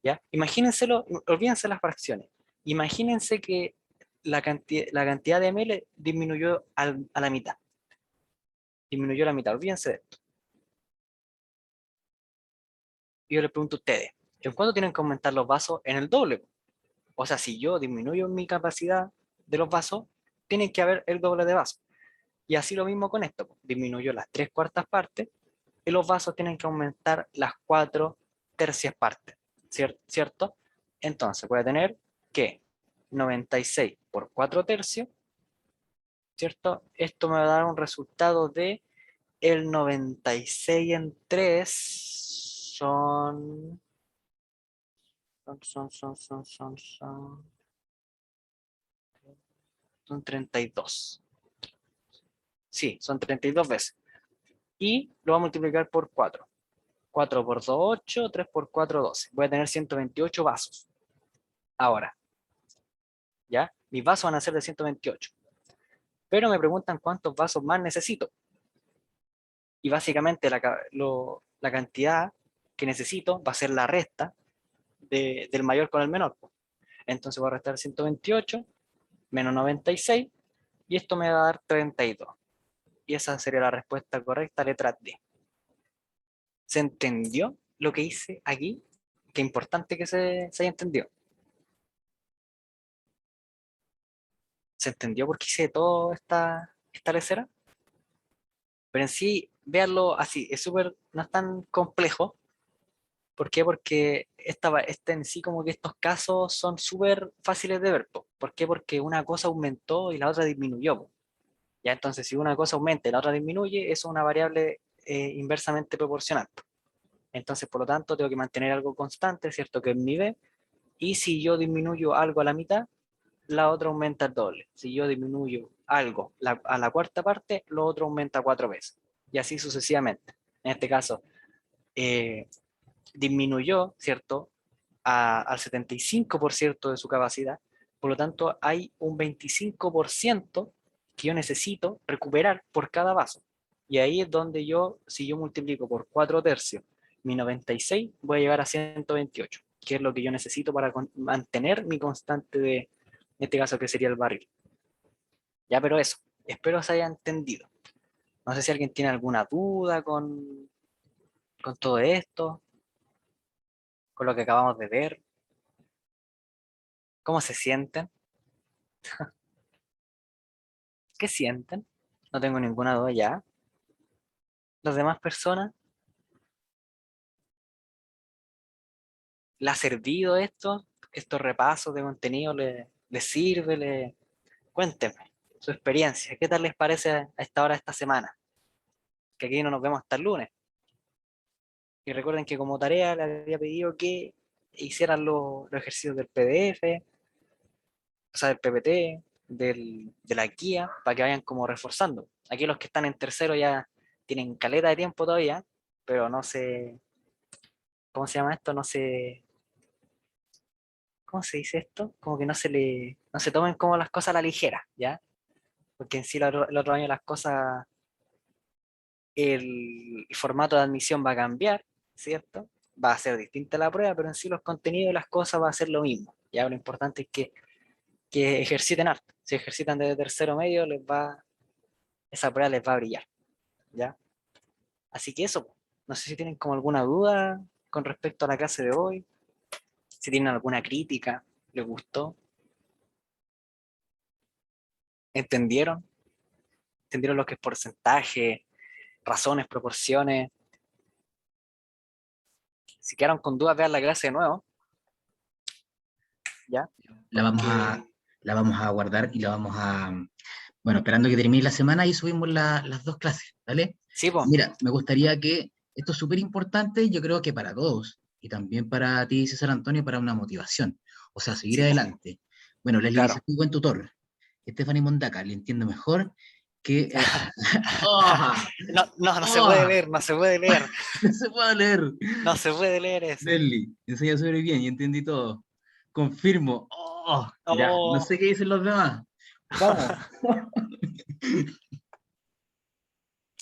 A: ¿Ya? Imagínenselo, olvídense las fracciones. Imagínense que la cantidad de ml disminuyó a la mitad. Disminuyó a la mitad, olvídense de esto. Y yo les pregunto a ustedes, ¿en cuánto tienen que aumentar los vasos? En el doble. O sea, si yo disminuyo mi capacidad de los vasos, tienen que haber el doble de vasos. Y así lo mismo con esto. Disminuyó las 3/4 partes y los vasos tienen que aumentar las 4 tercias partes. ¿Cierto? Entonces voy a tener que 96 por 4 tercios, ¿cierto? Esto me va a dar un resultado de el 96 en 3 son 32. Sí, son 32 veces. Y lo voy a multiplicar por 4. 4 por 2, 8, 3 por 4, 12. Voy a tener 128 vasos. Ahora, ¿ya? Mis vasos van a ser de 128. Pero me preguntan cuántos vasos más necesito. Y básicamente la cantidad que necesito va a ser la resta del mayor con el menor. Entonces voy a restar 128 menos 96 y esto me va a dar 32. Y esa sería la respuesta correcta, letra D. ¿Se entendió lo que hice aquí? Qué importante que se haya entendido. ¿Se entendió por qué hice toda esta lecera? Pero en sí, véanlo así, no es tan complejo. ¿Por qué? Porque este en sí como que estos casos son súper fáciles de ver. ¿Por qué? Porque una cosa aumentó y la otra disminuyó. Ya entonces si una cosa aumenta y la otra disminuye, eso es una variable inversamente proporcional. Entonces, por lo tanto, tengo que mantener algo constante, ¿cierto? Que es mi B. Y si yo disminuyo algo a la mitad, la otra aumenta el doble. Si yo disminuyo algo a la cuarta parte, lo otro aumenta 4 veces. Y así sucesivamente. En este caso, disminuyó, ¿cierto? Al 75% de su capacidad. Por lo tanto, hay un 25% que yo necesito recuperar por cada vaso. Y ahí es donde si yo multiplico por 4 tercios mi 96, voy a llegar a 128, que es lo que yo necesito para mantener mi constante en este caso que sería el barril. Ya, pero eso, espero se haya entendido. No sé si alguien tiene alguna duda con todo esto, con lo que acabamos de ver. ¿Cómo se sienten? ¿Qué sienten? No tengo ninguna duda ya. Las demás personas, ¿le ha servido esto? ¿Estos repasos de contenido les sirve? Cuéntenme su experiencia. ¿Qué tal les parece a esta hora de esta semana? Que aquí no nos vemos hasta el lunes. Y recuerden que como tarea les había pedido que hicieran los ejercicios del PDF, o sea, del PPT, de la guía, para que vayan como reforzando. Aquí los que están en tercero ya tienen caleta de tiempo todavía, pero no se, ¿cómo se llama esto? No se, ¿cómo se dice esto? Como que no se tomen como las cosas a la ligera, ¿ya? Porque en sí el otro año las cosas, el formato de admisión va a cambiar, ¿cierto? Va a ser distinta la prueba, pero en sí los contenidos y las cosas va a ser lo mismo, ¿ya? Lo importante es que ejerciten harto. Si ejercitan desde tercero medio, esa prueba les va a brillar, ¿ya? Así que eso, no sé si tienen como alguna duda con respecto a la clase de hoy, si tienen alguna crítica, les gustó, entendieron, entendieron lo que es porcentaje, razones, proporciones. Si quedaron con dudas, vean la clase de nuevo, ¿ya?
D: La vamos a,
A: Porque,
D: la vamos a guardar y la vamos a, bueno, esperando que termine la semana y subimos las dos clases, ¿vale?
A: sí, pues,
D: Mira, me gustaría que, esto es súper importante, yo creo que para todos, y también para ti, César Antonio, para una motivación, o sea, seguir
A: sí, po,
D: adelante. Bueno, Leslie dice,
A: claro.
D: muy buen tutor. Stephanie Mondaca, le entiendo mejor que... ¡Oh!
A: No, no, no se puede
D: ¡Oh!
A: leer, no se puede leer,
D: No se puede leer.
A: no se puede leer eso.
D: Leslie, enseña súper bien y entendí todo. Confirmo. ¡Oh! Ya, no
A: Oh,
D: sé qué dicen los demás. Vamos.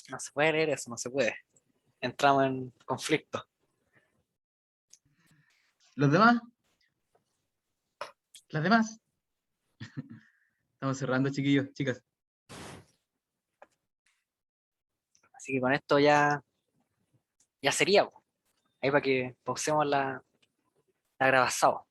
A: no se puede leer eso, no se puede. Entramos en conflicto.
D: ¿Los demás? ¿Las demás? Estamos cerrando, chiquillos, chicas.
A: Así que con esto ya sería, po. Ahí para que pausemos la grabación.